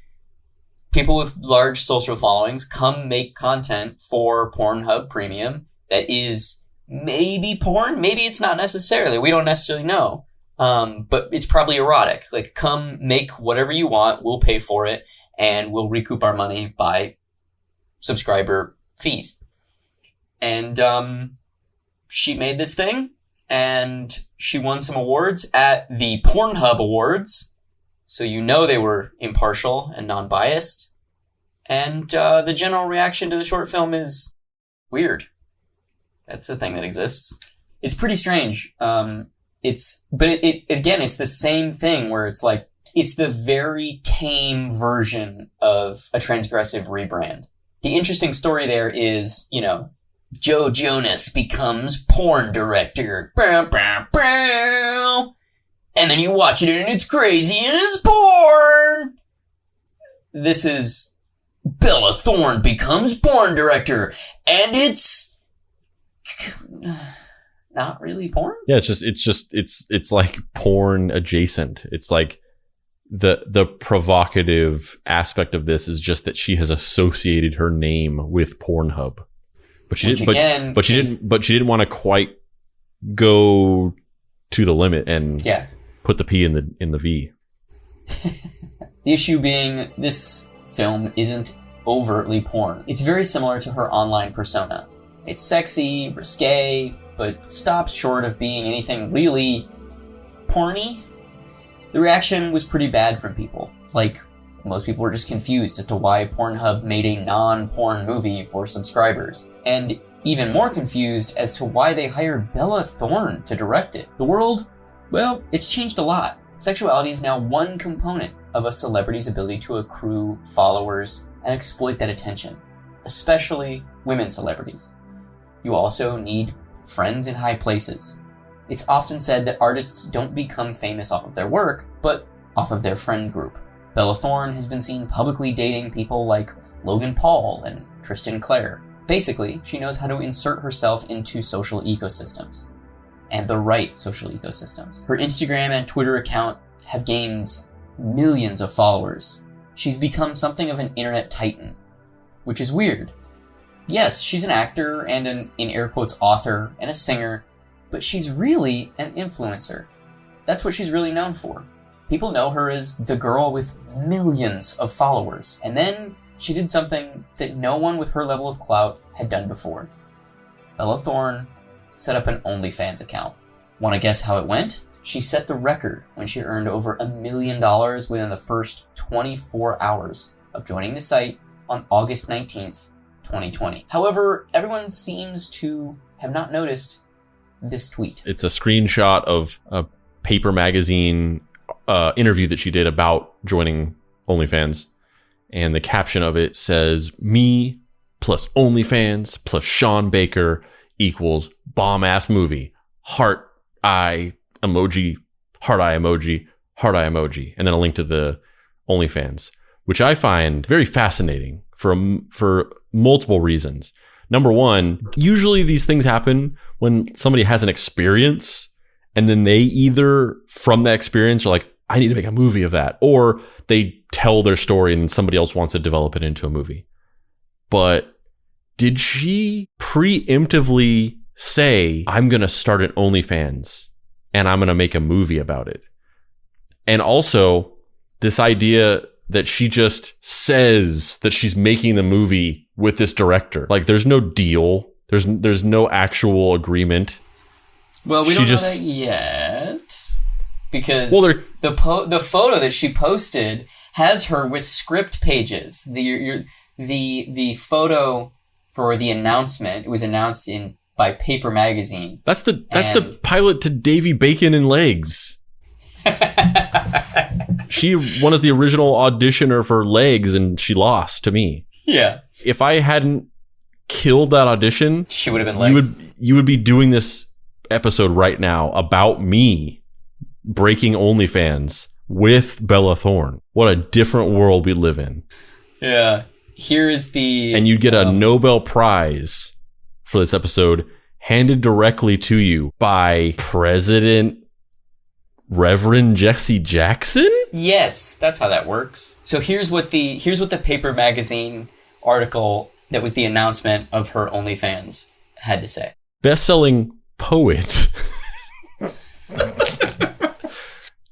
people with large social followings, come make content for Pornhub Premium that is maybe porn, maybe it's not necessarily. We don't necessarily know. But it's probably erotic. Like, come make whatever you want, we'll pay for it, and we'll recoup our money by subscriber fees. And she made this thing, and she won some awards at the Pornhub Awards, so you know they were impartial and non-biased. And the general reaction to the short film is weird. That's a thing that exists. It's pretty strange. It's the same thing where it's like, it's the very tame version of a transgressive rebrand. The interesting story there is, Joe Jonas becomes porn director. Bow, bow, bow. And then you watch it and it's crazy and it's porn. This is Bella Thorne becomes porn director and it's not really porn? Yeah, it's like porn adjacent. It's like the provocative aspect of this is just that she has associated her name with Pornhub. But she didn't want to quite go to the limit and put the P in the V. The issue being this film isn't overtly porn. It's very similar to her online persona. It's sexy, risque, but stops short of being anything really porny. The reaction was pretty bad from people. Like, most people were just confused as to why Pornhub made a non-porn movie for subscribers. And even more confused as to why they hired Bella Thorne to direct it. The world, well, it's changed a lot. Sexuality is now one component of a celebrity's ability to accrue followers and exploit that attention, especially women celebrities. You also need friends in high places. It's often said that artists don't become famous off of their work, but off of their friend group. Bella Thorne has been seen publicly dating people like Logan Paul and Tristan Clare. Basically, she knows how to insert herself into social ecosystems. and the right social ecosystems. Her Instagram and Twitter account have gained millions of followers. She's become something of an internet titan, which is weird. Yes, she's an actor and an, in air quotes, author and a singer, but she's really an influencer. That's what she's really known for. People know her as the girl with millions of followers. And then she did something that no one with her level of clout had done before. Bella Thorne set up an OnlyFans account. Want to guess how it went? She set the record when she earned over $1 million within the first 24 hours of joining the site on August 19th, 2020. However, everyone seems to have not noticed this tweet. It's a screenshot of a Paper Magazine interview that she did about joining OnlyFans. And the caption of it says, "Me plus OnlyFans plus Sean Baker equals bomb-ass movie. Heart eye emoji, heart eye emoji, heart eye emoji." And then a link to the OnlyFans, which I find very fascinating for multiple reasons. Number one, usually these things happen when somebody has an experience and then they either from that experience are like, I need to make a movie of that, or they tell their story and somebody else wants to develop it into a movie. But did she preemptively say, I'm going to start an OnlyFans and I'm going to make a movie about it? And also this idea that she just says that she's making the movie with this director. Like there's no deal. There's no actual agreement. Well, we don't know that yet, because the photo that she posted has her with script pages. The photo for the announcement, it was announced by Paper Magazine. That's the pilot to Davy Bacon and Legs. She one of the original auditioner for Legs, and she lost to me. Yeah. If I hadn't killed that audition, she would have been Legs. You would be doing this episode right now about me breaking OnlyFans with Bella Thorne. What a different world we live in. Yeah. Here is the... And you'd get a Nobel Prize for this episode handed directly to you by President Reverend Jesse Jackson? Yes, that's how that works. So here's what the Paper Magazine article that was the announcement of her OnlyFans had to say. Best-selling poet.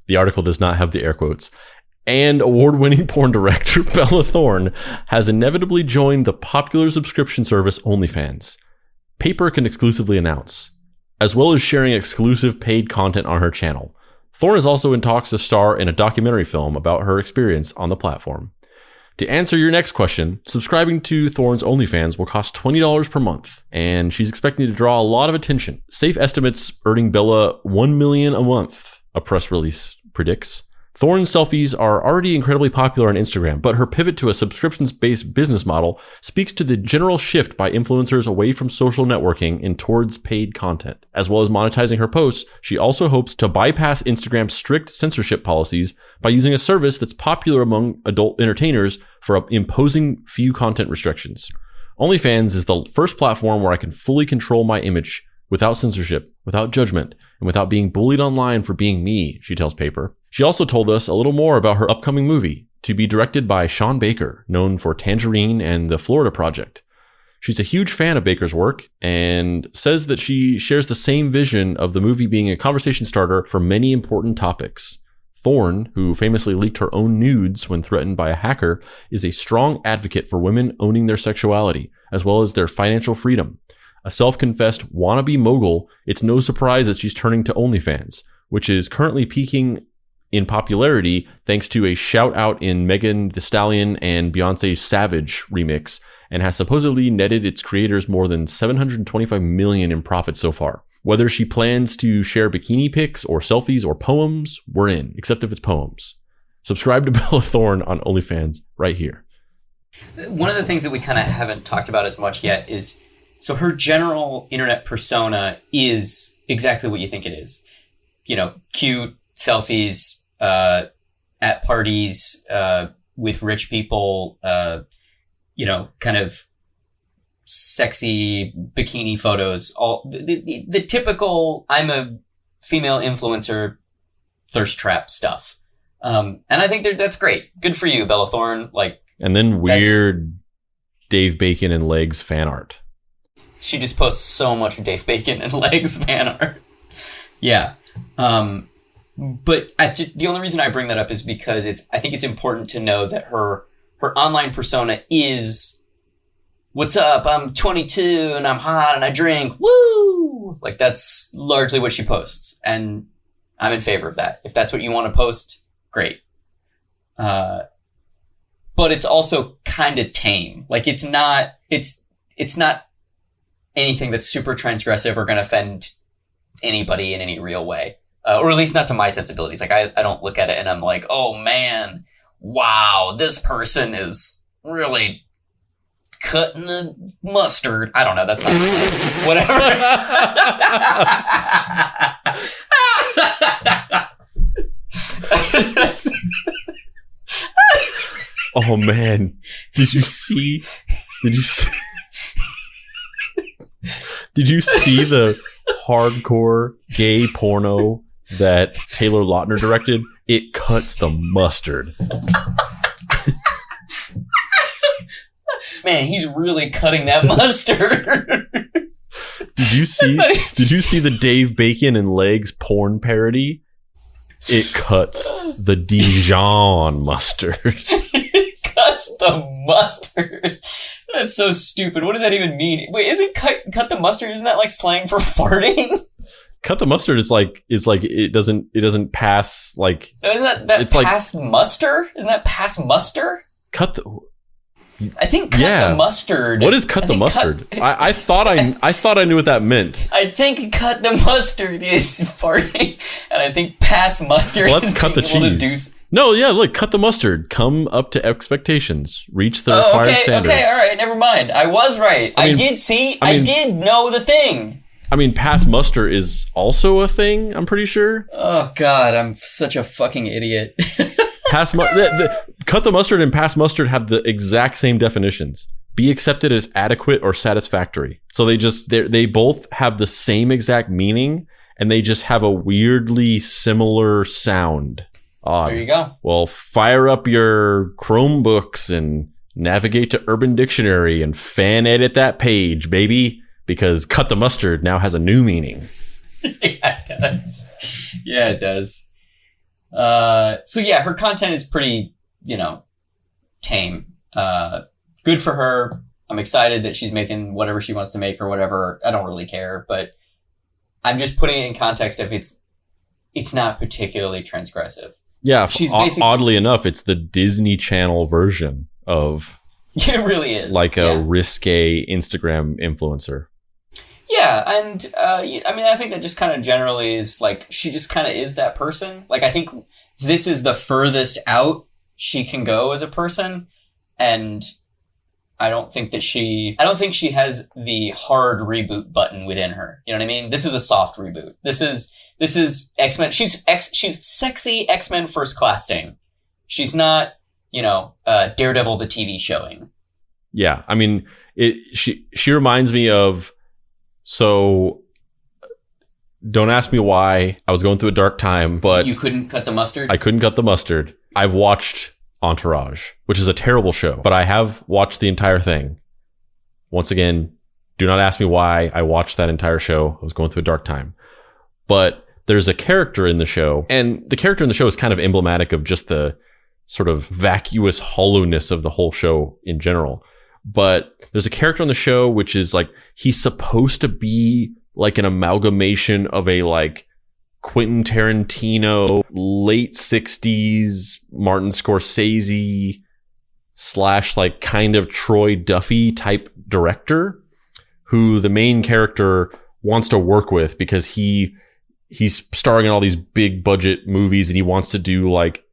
The article does not have the air quotes. And award-winning porn director Bella Thorne has inevitably joined the popular subscription service OnlyFans. Paper can exclusively announce, as well as sharing exclusive paid content on her channel. Thorne is also in talks to star in a documentary film about her experience on the platform. To answer your next question, subscribing to Thorne's OnlyFans will cost $20 per month, and she's expecting to draw a lot of attention. Safe estimates earning Bella $1 million a month, a press release predicts. Thorne's selfies are already incredibly popular on Instagram, but her pivot to a subscriptions-based business model speaks to the general shift by influencers away from social networking and towards paid content. As well as monetizing her posts, she also hopes to bypass Instagram's strict censorship policies by using a service that's popular among adult entertainers for imposing few content restrictions. OnlyFans is the first platform where I can fully control my image without censorship, without judgment, and without being bullied online for being me, she tells Paper. She also told us a little more about her upcoming movie, to be directed by Sean Baker, known for Tangerine and The Florida Project. She's a huge fan of Baker's work and says that she shares the same vision of the movie being a conversation starter for many important topics. Thorne, who famously leaked her own nudes when threatened by a hacker, is a strong advocate for women owning their sexuality, as well as their financial freedom. A self-confessed wannabe mogul, it's no surprise that she's turning to OnlyFans, which is currently peaking in popularity thanks to a shout-out in Megan Thee Stallion and Beyonce's Savage remix, and has supposedly netted its creators more than $725 million in profits so far. Whether she plans to share bikini pics or selfies or poems, we're in, except if it's poems. Subscribe to Bella Thorne on OnlyFans right here. One of the things that we kind of haven't talked about as much yet is, so her general internet persona is exactly what you think it is. You know, cute, selfies, at parties, with rich people, you know, kind of sexy bikini photos, all the typical I'm a female influencer thirst trap stuff. And I think that's great. Good for you, Bella Thorne. Like, and then weird Dave Bacon and legs fan art. She just posts so much Dave Bacon and legs fan art. Yeah. But the only reason I bring that up is because I think it's important to know that her online persona is, what's up? I'm 22 and I'm hot and I drink. Woo! Like, that's largely what she posts. And I'm in favor of that. If that's what you want to post, great. But it's also kind of tame. Like, it's not anything that's super transgressive or going to offend anybody in any real way. Or at least not to my sensibilities. Like, I don't look at it and I'm like, oh man, wow, this person is really cutting the mustard. I don't know. That's not whatever. Oh man, did you see the hardcore gay porno that Taylor Lautner directed? It cuts the mustard. Man, he's really cutting that mustard. Did you see the Dave Bacon and legs porn parody? It cuts the Dijon mustard. It cuts the mustard. That's so stupid. What does that even mean? Wait, isn't cut the mustard? Isn't that like slang for farting? Cut the mustard is like it doesn't pass like. No, isn't that it's past like, muster? Isn't that past muster? I think cut the mustard. What is cut the mustard? I thought I knew what that meant. I think cut the mustard is farting, and I think pass mustard. Well, let's cut the cheese. No, yeah, look, cut the mustard. Come up to expectations. Reach the required standard. Okay, all right, never mind. I was right. I did know the thing. I mean, pass muster is also a thing, I'm pretty sure. Oh, God, I'm such a fucking idiot. Cut the mustard and pass mustard have the exact same definitions. Be accepted as adequate or satisfactory. So they both have the same exact meaning, and they just have a weirdly similar sound. Odd. There you go. Well, fire up your Chromebooks and navigate to Urban Dictionary and fan edit that page, baby. Because cut the mustard now has a new meaning. Yeah, it does. Yeah, it does. So yeah, her content is pretty, tame. Good for her. I'm excited that she's making whatever she wants to make or whatever. I don't really care, but I'm just putting it in context of it's not particularly transgressive. Yeah, she's oddly enough, it's the Disney Channel version of. It really is. Like a risque Instagram influencer. Yeah, and I think that just kind of generally is like, she just kind of is that person. Like, I think this is the furthest out she can go as a person, and I don't think she has the hard reboot button within her. You know what I mean? This is a soft reboot. This is X-Men. She's sexy X-Men first classing. She's not, Daredevil the TV showing. Yeah, I mean, she reminds me of. So, don't ask me why. I was going through a dark time, but... You couldn't cut the mustard? I couldn't cut the mustard. I've watched Entourage, which is a terrible show, but I have watched the entire thing. Once again, do not ask me why I watched that entire show. I was going through a dark time. But there's a character in the show, and the character in the show is kind of emblematic of just the sort of vacuous hollowness of the whole show in general. But there's a character on the show which is like, he's supposed to be like an amalgamation of a like Quentin Tarantino, late 60s Martin Scorsese / like kind of Troy Duffy type director who the main character wants to work with because he's starring in all these big budget movies and he wants to do like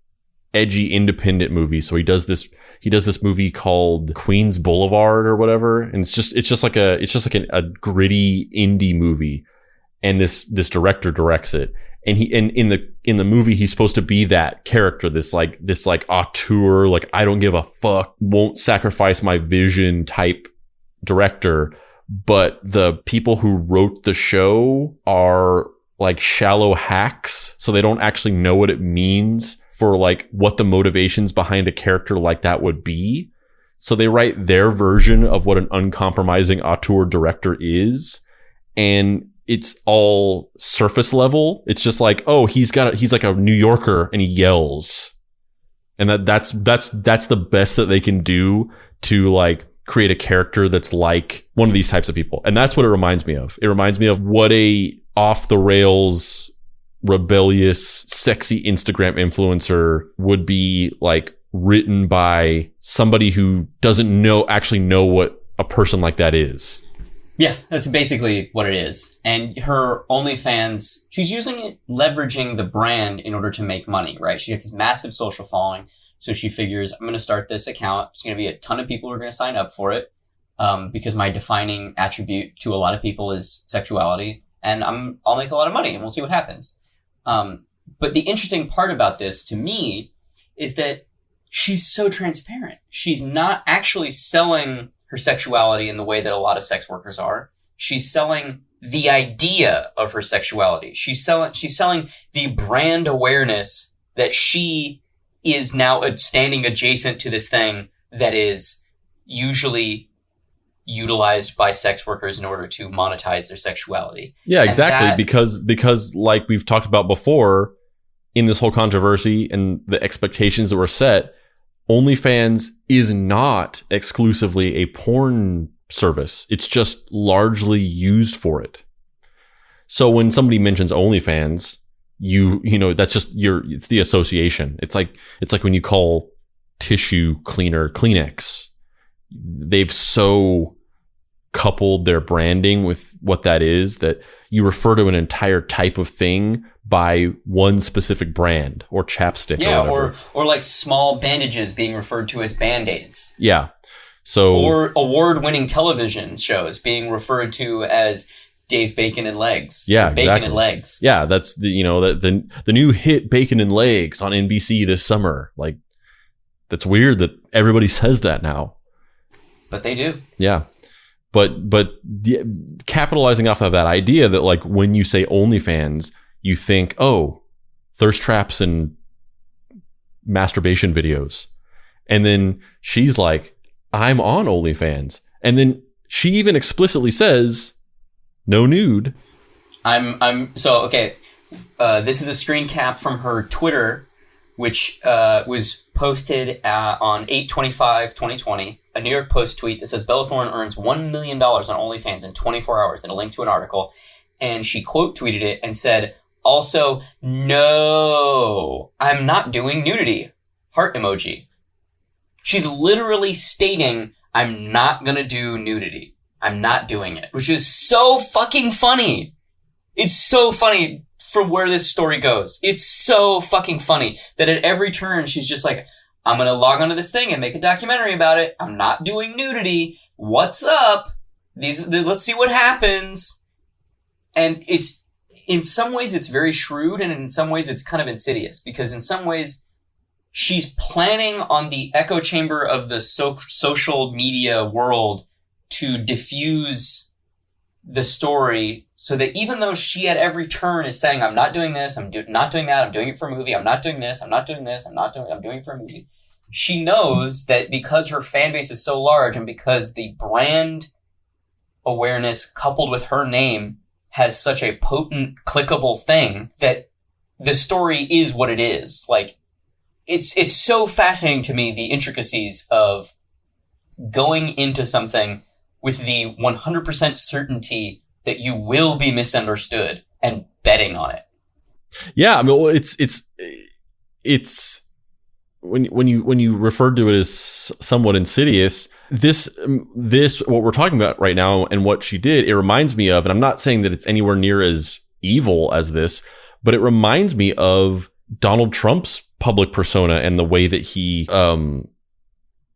edgy independent movies. So he does this movie called Queens Boulevard or whatever, and it's just like a gritty indie movie, and this director directs it, and in the movie he's supposed to be that character, this auteur, like I don't give a fuck, won't sacrifice my vision type director, but the people who wrote the show are like shallow hacks, so they don't actually know what it means for like what the motivations behind a character like that would be. So they write their version of what an uncompromising auteur director is, and it's all surface level. It's just like, oh, he's like a New Yorker and he yells. And that's the best that they can do to like create a character that's like one of these types of people. And that's what it reminds me of. It reminds me of what a off the rails, rebellious, sexy Instagram influencer would be like, written by somebody who doesn't actually know what a person like that is. Yeah, that's basically what it is. And her OnlyFans, she's using it, leveraging the brand in order to make money, right? She has this massive social following. So she figures, I'm going to start this account. There's going to be a ton of people who are going to sign up for it, because my defining attribute to a lot of people is sexuality, and I'll make a lot of money and we'll see what happens. But the interesting part about this to me is that she's so transparent. She's not actually selling her sexuality in the way that a lot of sex workers are. She's selling the idea of her sexuality. She's selling the brand awareness that she is now standing adjacent to this thing that is usually utilized by sex workers in order to monetize their sexuality. Yeah, exactly. Because like we've talked about before in this whole controversy and the expectations that were set, OnlyFans is not exclusively a porn service. It's just largely used for it. So when somebody mentions OnlyFans, you know, that's just it's the association. It's like when you call tissue cleaner Kleenex. They've so coupled their branding with what that is that you refer to an entire type of thing by one specific brand or chapstick. Yeah, or like small bandages being referred to as Band-Aids. Yeah. So or award-winning television shows being referred to as Dave Bacon and Legs. Yeah, Bacon exactly. and Legs. Yeah, that's the new hit Bacon and Legs on NBC this summer. Like, that's weird that everybody says that now. But they do. Yeah. But capitalizing off of that idea that like when you say OnlyFans, you think, oh, thirst traps and masturbation videos. And then she's like, I'm on OnlyFans. And then she even explicitly says, no nude. Okay. This is a screen cap from her Twitter, which was posted on 8/25/2020. A New York Post tweet that says Bella Thorne earns $1 million on OnlyFans in 24 hours, and a link to an article. And she quote tweeted it and said, also, no, I'm not doing nudity. Heart emoji. She's literally stating, I'm not going to do nudity. I'm not doing it, which is so fucking funny. It's so funny for where this story goes. It's so fucking funny that at every turn, she's just like, I'm going to log onto this thing and make a documentary about it. I'm not doing nudity. What's up? Let's see what happens. And in some ways, it's very shrewd, and in some ways, it's kind of insidious, because in some ways, she's planning on the echo chamber of the social media world to diffuse the story so that even though she at every turn is saying, I'm not doing this, I'm not doing that, I'm doing it for a movie, I'm not doing this, I'm not doing this, I'm doing it for a movie. She knows that because her fan base is so large and because the brand awareness coupled with her name has such a potent, clickable thing that the story is what it is. Like, it's so fascinating to me, the intricacies of going into something with the 100% certainty that you will be misunderstood and betting on it. Yeah, I mean, well, it's when you referred to it as somewhat insidious, this what we're talking about right now and what she did, it reminds me of, and I'm not saying that it's anywhere near as evil as this, but it reminds me of Donald Trump's public persona and the way that he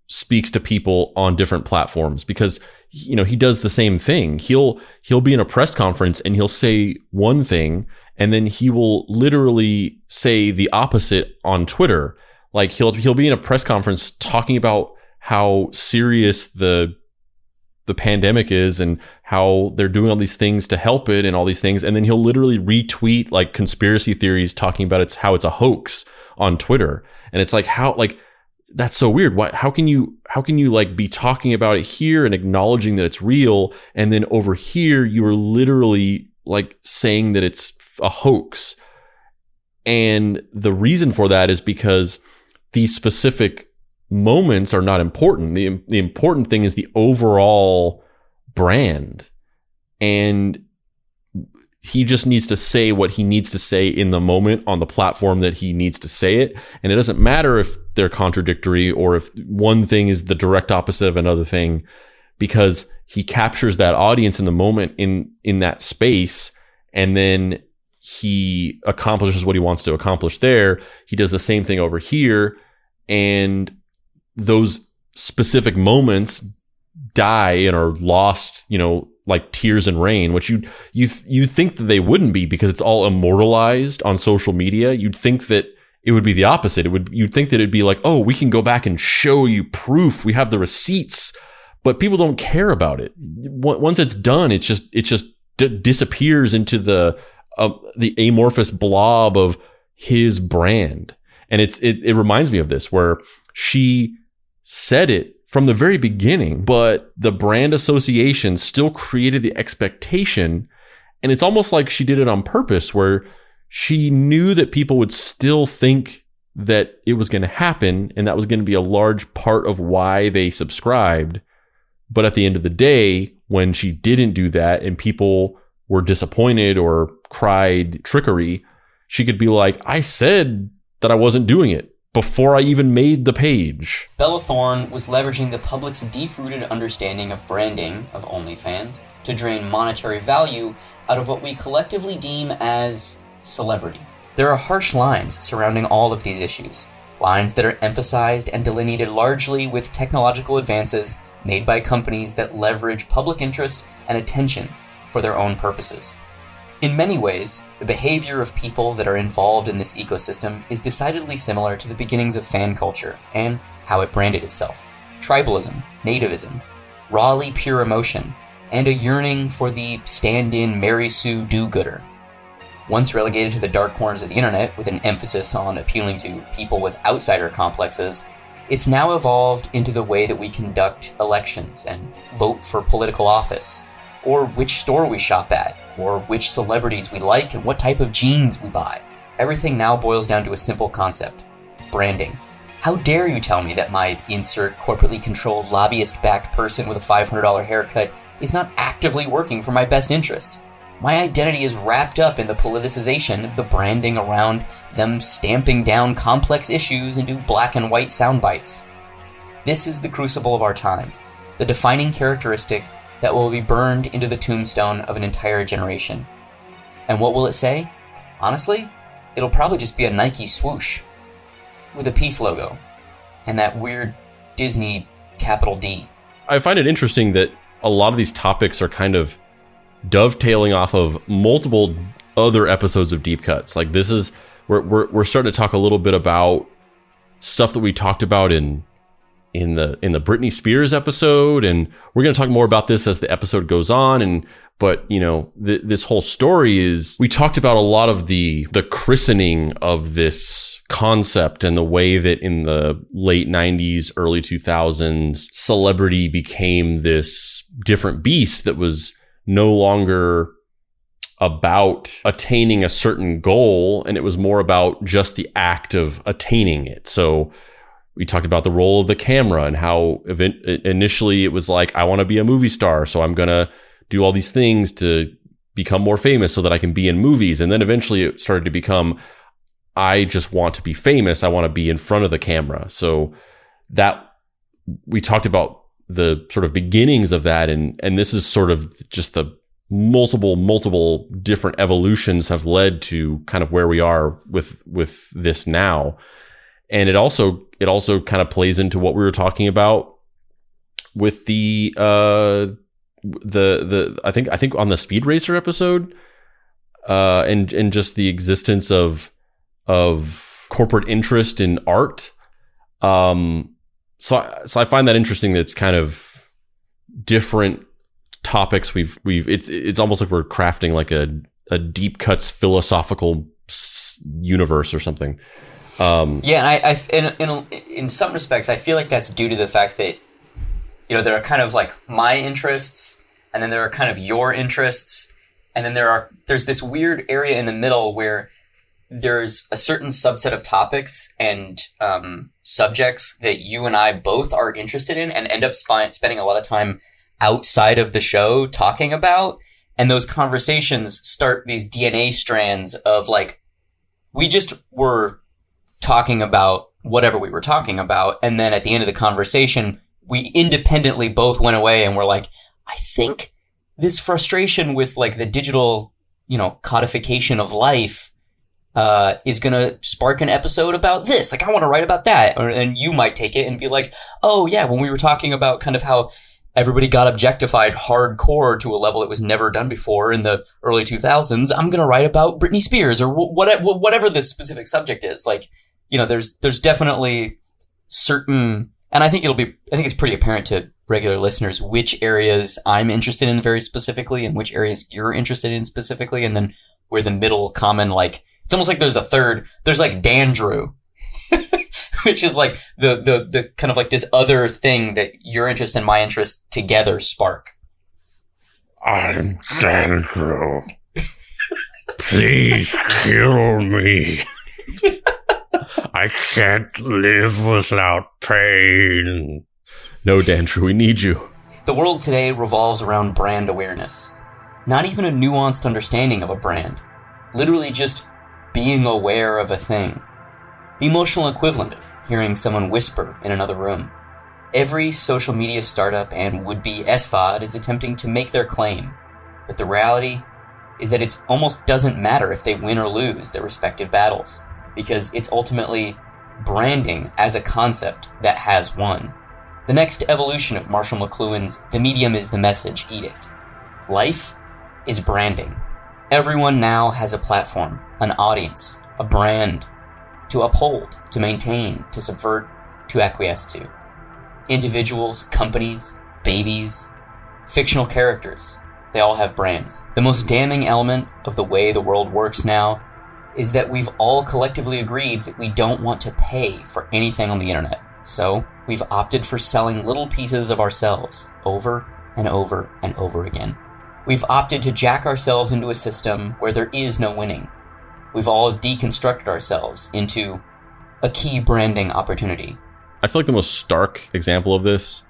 speaks to people on different platforms, because you know he does the same thing. He'll be in a press conference and he'll say one thing, and then he will literally say the opposite on Twitter. Like he'll be in a press conference talking about how serious the the pandemic is and how they're doing all these things to help it and all these things. And then he'll literally retweet like conspiracy theories talking about how it's a hoax on Twitter. And it's like, how, like, that's so weird. How can you like be talking about it here and acknowledging that it's real, and then over here you are literally like saying that it's a hoax? And the reason for that is because these specific moments are not important. The important thing is the overall brand, and he just needs to say what he needs to say in the moment on the platform that he needs to say it. And it doesn't matter if they're contradictory or if one thing is the direct opposite of another thing, because he captures that audience in the moment in that space, and then he accomplishes what he wants to accomplish there. He does the same thing over here, and those specific moments die and are lost, like tears and rain, which you think that they wouldn't be, because it's all immortalized on social media. You'd think that it would be the opposite. You'd think that it'd be like, oh, we can go back and show you proof. We have the receipts, but people don't care about it. Once it's done, it just disappears into the amorphous blob of his brand. And it reminds me of this, where she said it from the very beginning, but the brand association still created the expectation. And it's almost like she did it on purpose, where she knew that people would still think that it was going to happen, and that was going to be a large part of why they subscribed. But at the end of the day, when she didn't do that and people were disappointed or cried trickery, she could be like, I said that I wasn't doing it before I even made the page. Bella Thorne was leveraging the public's deep-rooted understanding of branding of OnlyFans to drain monetary value out of what we collectively deem as celebrity. There are harsh lines surrounding all of these issues, lines that are emphasized and delineated largely with technological advances made by companies that leverage public interest and attention for their own purposes. In many ways, the behavior of people that are involved in this ecosystem is decidedly similar to the beginnings of fan culture and how it branded itself. Tribalism, nativism, rawly pure emotion, and a yearning for the stand-in Mary Sue do-gooder. Once relegated to the dark corners of the internet with an emphasis on appealing to people with outsider complexes, it's now evolved into the way that we conduct elections and vote for political office, or which store we shop at, or which celebrities we like and what type of jeans we buy. Everything now boils down to a simple concept: branding. How dare you tell me that my insert corporately controlled lobbyist-backed person with a $500 haircut is not actively working for my best interest? My identity is wrapped up in the politicization of the branding around them stamping down complex issues into black and white sound bites. This is the crucible of our time, the defining characteristic that will be burned into the tombstone of an entire generation. And what will it say? Honestly, it'll probably just be a Nike swoosh with a peace logo and that weird Disney capital D. I find it interesting that a lot of these topics are kind of dovetailing off of multiple other episodes of Deep Cuts. Like, this is we're starting to talk a little bit about stuff that we talked about in the Britney Spears episode, and we're going to talk more about this as the episode goes on. But this whole story is, we talked about a lot of the christening of this concept and the way that in the late 90s, early 2000s, celebrity became this different beast that was no longer about attaining a certain goal, and it was more about just the act of attaining it. So we talked about the role of the camera and how initially it was like, I want to be a movie star, so I'm going to do all these things to become more famous so that I can be in movies. And then eventually it started to become, I just want to be famous. I want to be in front of the camera. So that we talked about the sort of beginnings of that. And this is sort of just the multiple different evolutions have led to kind of where we are with this now. And it also kind of plays into what we were talking about with the I think on the Speed Racer episode, and just the existence of corporate interest in art. So I find that interesting. That's kind of different topics it's almost like we're crafting like a deep cuts philosophical universe or something. Yeah, and in some respects, I feel like that's due to the fact that, you know, there are kind of like my interests, and then there are kind of your interests, and then there's this weird area in the middle where there's a certain subset of topics and subjects that you and I both are interested in and end up spending a lot of time outside of the show talking about. And those conversations start these DNA strands of like, we just were talking about whatever we were talking about. And then at the end of the conversation, we independently both went away and were like, I think this frustration with like the digital, you know, codification of life is going to spark an episode about this. Like, I want to write about that. And you might take it and be like, oh yeah, when we were talking about kind of how everybody got objectified hardcore to a level that was never done before in the early 2000s, I'm going to write about Britney Spears or whatever the specific subject is. Like, you know, there's definitely certain, and I think it's pretty apparent to regular listeners which areas I'm interested in very specifically and which areas you're interested in specifically. And then where the middle common, like, it's almost like there's like Dandrew, which is like the kind of like this other thing that your interest and my interest together spark. I'm Dandrew. Please kill me. I can't live without pain. No, Dandrew, we need you. The world today revolves around brand awareness. Not even a nuanced understanding of a brand. Literally just being aware of a thing. The emotional equivalent of hearing someone whisper in another room. Every social media startup and would-be SVOD is attempting to make their claim, but the reality is that it almost doesn't matter if they win or lose their respective battles, because it's ultimately branding as a concept that has won. The next evolution of Marshall McLuhan's "The medium is the message" edict. Life is branding. Everyone now has a platform, an audience, a brand to uphold, to maintain, to subvert, to acquiesce to. Individuals, companies, babies, fictional characters, they all have brands. The most damning element of the way the world works now is that we've all collectively agreed that we don't want to pay for anything on the internet. So we've opted for selling little pieces of ourselves over and over and over again. We've opted to jack ourselves into a system where there is no winning. We've all deconstructed ourselves into a key branding opportunity. I feel like the most stark example of this,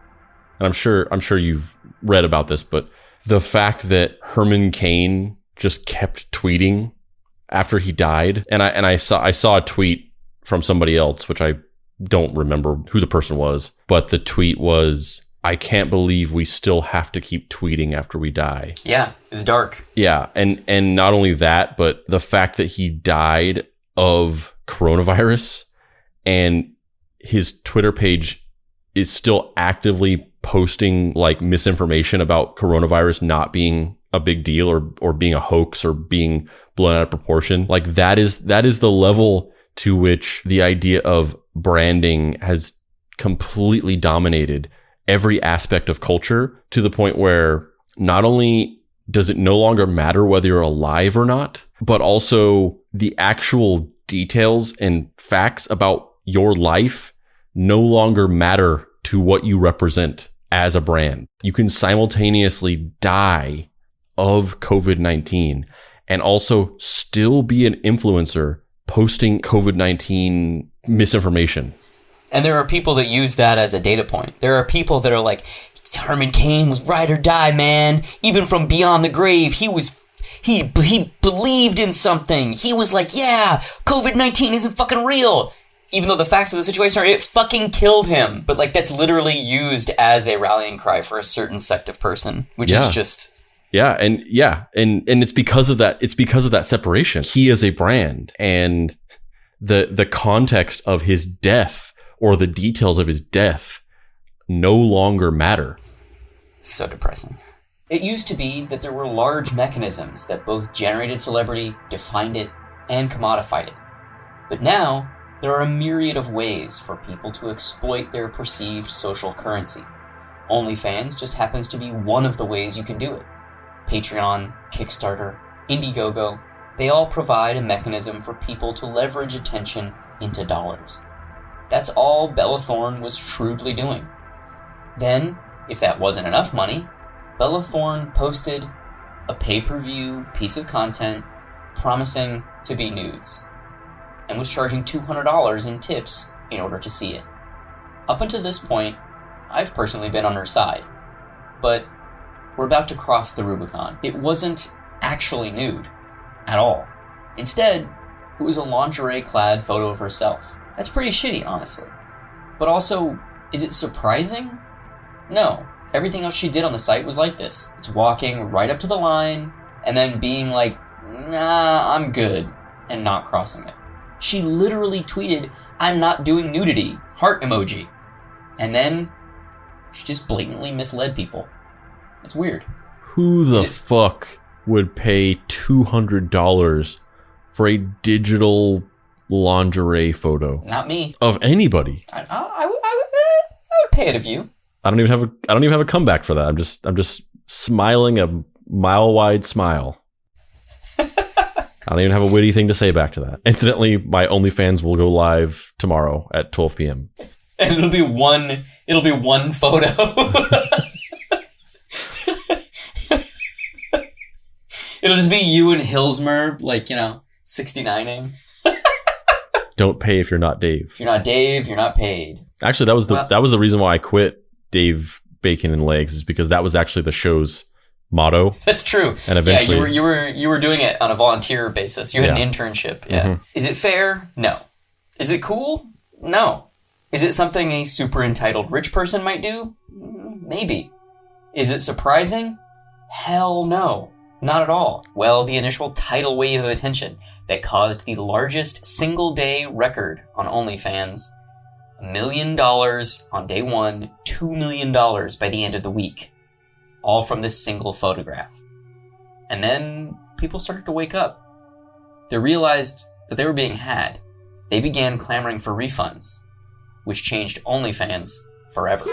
and I'm sure you've read about this, but the fact that Herman Cain just kept tweeting after he died, and I saw a tweet from somebody else, which I don't remember who the person was, but the tweet was, "I can't believe we still have to keep tweeting after we die." Yeah, it's dark. Yeah, and not only that, but the fact that he died of coronavirus and his Twitter page is still actively posting like misinformation about coronavirus not being a big deal or being a hoax or being blown out of proportion. Like that is the level to which the idea of branding has completely dominated every aspect of culture, to the point where not only does it no longer matter whether you're alive or not, but also the actual details and facts about your life no longer matter to what you represent as a brand. You can simultaneously die of COVID-19 and also still be an influencer posting COVID-19 misinformation. And there are people that use that as a data point. There are people that are like, Herman Cain was ride or die, man. Even from beyond the grave, he believed in something. He was like, yeah, COVID-19 isn't fucking real. Even though the facts of the situation are, it fucking killed him. But like, that's literally used as a rallying cry for a certain sect of person, which is just... And it's because of that. It's because of that separation. He is a brand, and the context of his death or the details of his death no longer matter. It's so depressing. It used to be that there were large mechanisms that both generated celebrity, defined it, and commodified it. But now, there are a myriad of ways for people to exploit their perceived social currency. OnlyFans just happens to be one of the ways you can do it. Patreon, Kickstarter, Indiegogo, they all provide a mechanism for people to leverage attention into dollars. That's all Bella Thorne was shrewdly doing. Then, if that wasn't enough money, Bella Thorne posted a pay-per-view piece of content promising to be nudes, and was charging $200 in tips in order to see it. Up until this point, I've personally been on her side, but we're about to cross the Rubicon. It wasn't actually nude at all. Instead, it was a lingerie-clad photo of herself. That's pretty shitty, honestly. But also, is it surprising? No. Everything else she did on the site was like this. It's walking right up to the line, and then being like, nah, I'm good, and not crossing it. She literally tweeted, I'm not doing nudity, heart emoji. And then, she just blatantly misled people. It's weird. Who the fuck would pay $200 for a digital lingerie photo? Not me. Of anybody. I would pay it of you. I don't even have a comeback for that. I'm just smiling a mile-wide smile. I don't even have a witty thing to say back to that. Incidentally, my OnlyFans will go live tomorrow at 12 p.m. And it'll be one photo. It'll just be you and Hillsmer, 69ing. Don't pay if you're not Dave. If you're not Dave, you're not paid. Actually, that was the reason why I quit Dave Bacon and Legs, is because that was actually the show's motto. That's true. And eventually, you were doing it on a volunteer basis. You had an internship. Yeah. Mm-hmm. Is it fair? No. Is it cool? No. Is it something a super entitled rich person might do? Maybe. Is it surprising? Hell no. Not at all. Well, the initial tidal wave of attention that caused the largest single-day record on OnlyFans, $1 million on day one, $2 million by the end of the week. All from this single photograph. And then people started to wake up. They realized that they were being had. They began clamoring for refunds, which changed OnlyFans forever.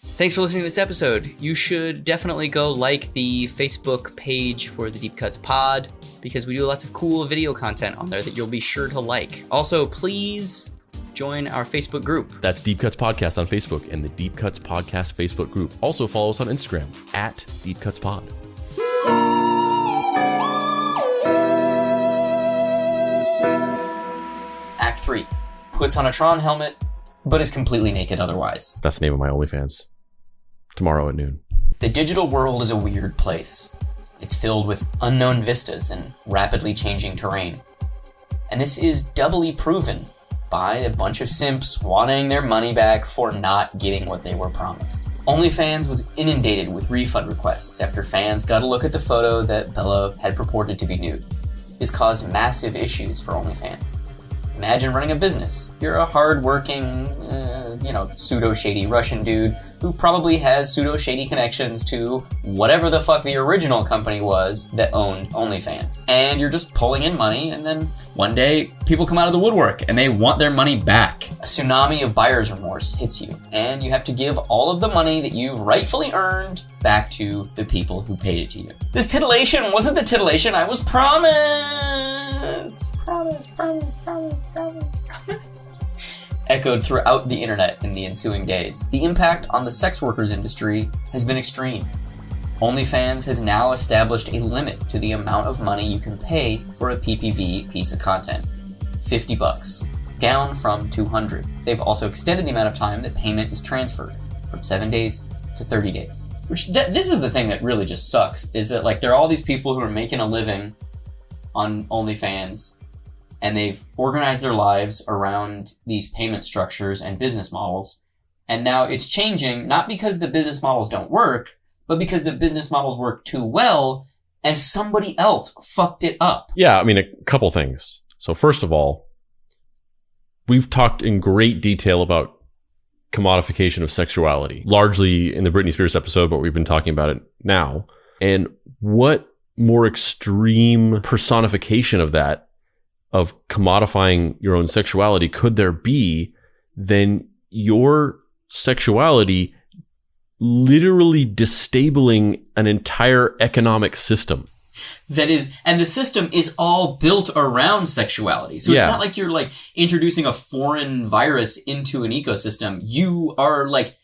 Thanks for listening to this episode. You should definitely go like the Facebook page for the Deep Cuts Pod, because we do lots of cool video content on there that you'll be sure to like. Also, please join our Facebook group. That's Deep Cuts Podcast on Facebook and the Deep Cuts Podcast Facebook group. Also follow us on Instagram at Deep Cuts Pod. Act 3. Puts on a Tron helmet, but is completely naked otherwise. That's the name of my OnlyFans. Tomorrow at noon. The digital world is a weird place. It's filled with unknown vistas and rapidly changing terrain. And this is doubly proven by a bunch of simps wanting their money back for not getting what they were promised. OnlyFans was inundated with refund requests after fans got a look at the photo that Bella had purported to be nude. This caused massive issues for OnlyFans. Imagine running a business. You're a hard-working, pseudo-shady Russian dude who probably has pseudo-shady connections to whatever the fuck the original company was that owned OnlyFans. And you're just pulling in money, and then one day, people come out of the woodwork and they want their money back. A tsunami of buyer's remorse hits you, and you have to give all of the money that you've rightfully earned back to the people who paid it to you. This titillation wasn't the titillation I was promised. Promise. Echoed throughout the internet in the ensuing days. The impact on the sex workers industry has been extreme. OnlyFans has now established a limit to the amount of money you can pay for a PPV piece of content. $50, down from $200. They've also extended the amount of time that payment is transferred, from 7 days to 30 days. This is the thing that really just sucks, is that there are all these people who are making a living on OnlyFans, and they've organized their lives around these payment structures and business models. And now it's changing, not because the business models don't work, but because the business models work too well and somebody else fucked it up. Yeah, a couple things. So first of all, we've talked in great detail about commodification of sexuality, largely in the Britney Spears episode, but we've been talking about it now. And what more extreme personification of that of commodifying your own sexuality could there be than your sexuality literally disabling an entire economic system? That is, and the system is all built around sexuality. So it's not like you're like introducing a foreign virus into an ecosystem. You are like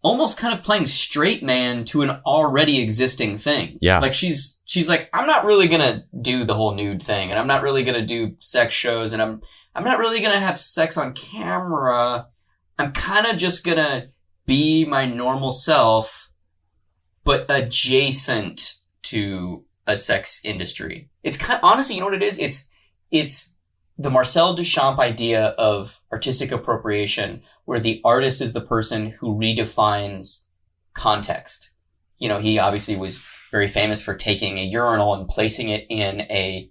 almost kind of playing straight man to an already existing thing. Yeah. Like she's like, I'm not really gonna do the whole nude thing, and I'm not really gonna do sex shows, and I'm not really gonna have sex on camera. I'm kind of just gonna be my normal self, but adjacent to a sex industry. It's kind of, honestly, you know what it is? It's the Marcel Duchamp idea of artistic appropriation, where the artist is the person who redefines context. You know, he obviously was very famous for taking a urinal and placing it in a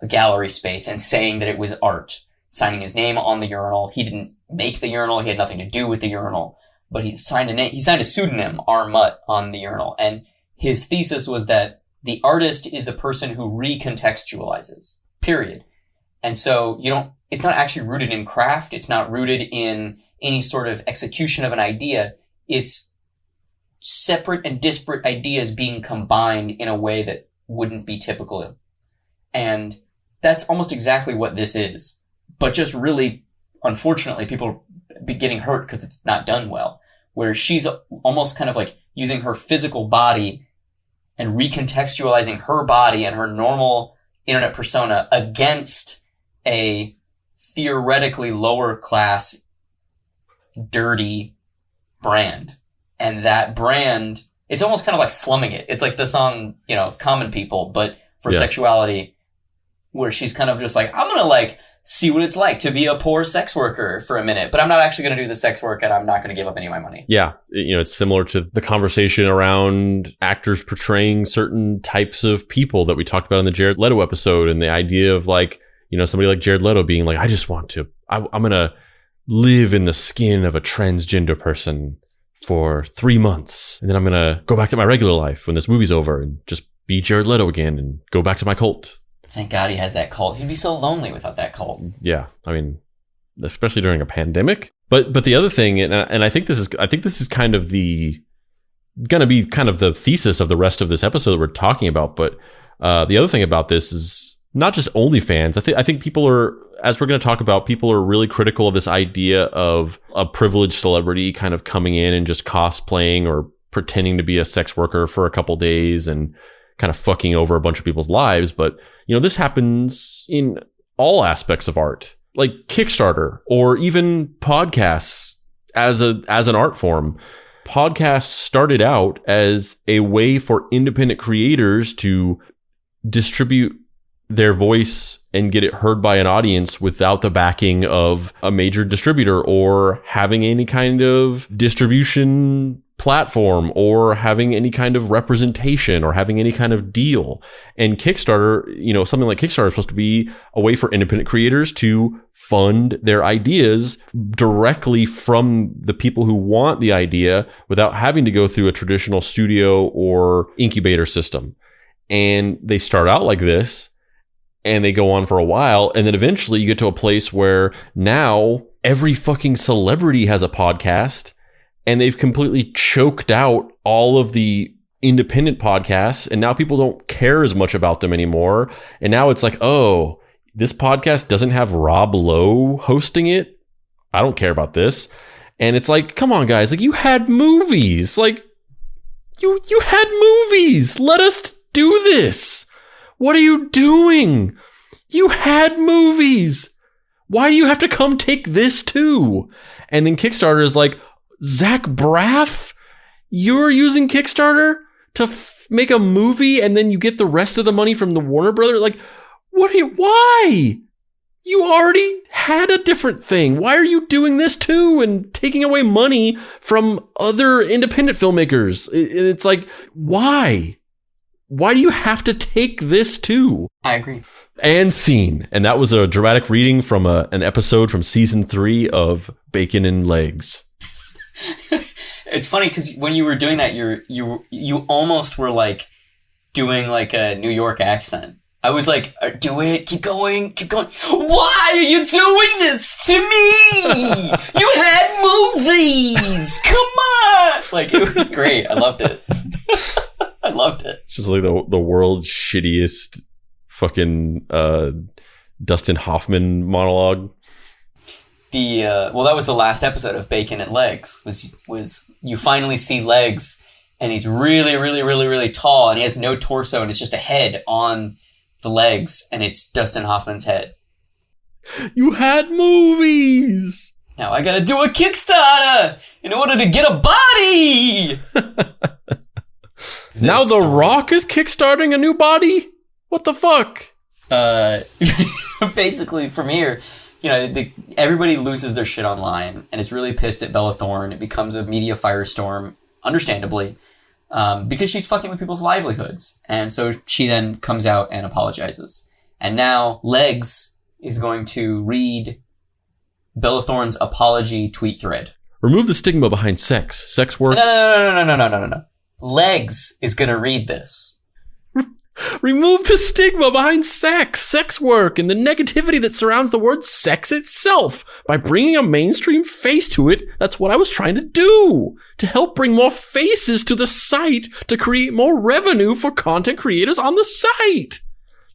gallery space and saying that it was art, signing his name on the urinal. He didn't make the urinal. He had nothing to do with the urinal, but he signed a pseudonym, R. Mutt, on the urinal. And his thesis was that the artist is the person who recontextualizes, period. And so it's not actually rooted in craft. It's not rooted in any sort of execution of an idea. It's separate and disparate ideas being combined in a way that wouldn't be typical. And that's almost exactly what this is. But just really, unfortunately, people be getting hurt because it's not done well. Where she's almost kind of like using her physical body and recontextualizing her body and her normal internet persona against a theoretically lower class, dirty brand. And that brand, it's almost kind of like slumming it. It's like the song, Common People, but for sexuality, where she's kind of just like, I'm going to like see what it's like to be a poor sex worker for a minute, but I'm not actually going to do the sex work, and I'm not going to give up any of my money. Yeah. It's similar to the conversation around actors portraying certain types of people that we talked about in the Jared Leto episode, and the idea of like, somebody like Jared Leto being like, I'm going to live in the skin of a transgender person for 3 months, and then I'm going to go back to my regular life when this movie's over and just be Jared Leto again and go back to my cult. Thank God he has that cult. He'd be so lonely without that cult. Yeah, I mean, especially during a pandemic. But the other thing, and I think this is kind of gonna be kind of the thesis of the rest of this episode that we're talking about. But the other thing about this is not just OnlyFans. I think people are, as we're going to talk about, people are really critical of this idea of a privileged celebrity kind of coming in and just cosplaying or pretending to be a sex worker for a couple days and kind of fucking over a bunch of people's lives. But, this happens in all aspects of art, like Kickstarter or even podcasts as an art form. Podcasts started out as a way for independent creators to distribute their voice and get it heard by an audience without the backing of a major distributor or having any kind of distribution platform or having any kind of representation or having any kind of deal. And Kickstarter, something like Kickstarter is supposed to be a way for independent creators to fund their ideas directly from the people who want the idea without having to go through a traditional studio or incubator system. And they start out like this and they go on for a while. And then eventually you get to a place where now every fucking celebrity has a podcast. And they've completely choked out all of the independent podcasts. And now people don't care as much about them anymore. And now it's like, oh, this podcast doesn't have Rob Lowe hosting it. I don't care about this. And it's like, come on, guys. Like, you had movies. Like, you had movies. Let us do this. What are you doing? You had movies. Why do you have to come take this too? And then Kickstarter is like, Zach Braff, you're using Kickstarter to make a movie and then you get the rest of the money from the Warner Brothers? Like, why? You already had a different thing. Why are you doing this too and taking away money from other independent filmmakers? It's like, why? Why do you have to take this too? I agree. And scene. And that was a dramatic reading from an episode from season 3 of Bacon and Legs. It's funny because when you were doing that, you almost were like doing like a New York accent. I was like, do it, keep going. Why are you doing this to me? You had movies. Come on. Like, it was great. I loved it. I loved it. It's just like the world's shittiest fucking Dustin Hoffman monologue. Well, that was the last episode of Bacon and Legs. Was you finally see Legs, and he's really, really, really, really tall, and he has no torso, and it's just a head on the legs, and it's Dustin Hoffman's head. You had movies! Now I gotta do a Kickstarter in order to get a body! Now The Rock is kickstarting a new body? What the fuck? Basically, from here, everybody loses their shit online, and it's really pissed at Bella Thorne. It becomes a media firestorm, understandably. Because she's fucking with people's livelihoods. And so she then comes out and apologizes. And now Legs is going to read Bella Thorne's apology tweet thread. Remove the stigma behind sex work. No. Legs is going to read this. Remove the stigma behind sex work, and the negativity that surrounds the word sex itself by bringing a mainstream face to it. That's what I was trying to do, to help bring more faces to the site, to create more revenue for content creators on the site.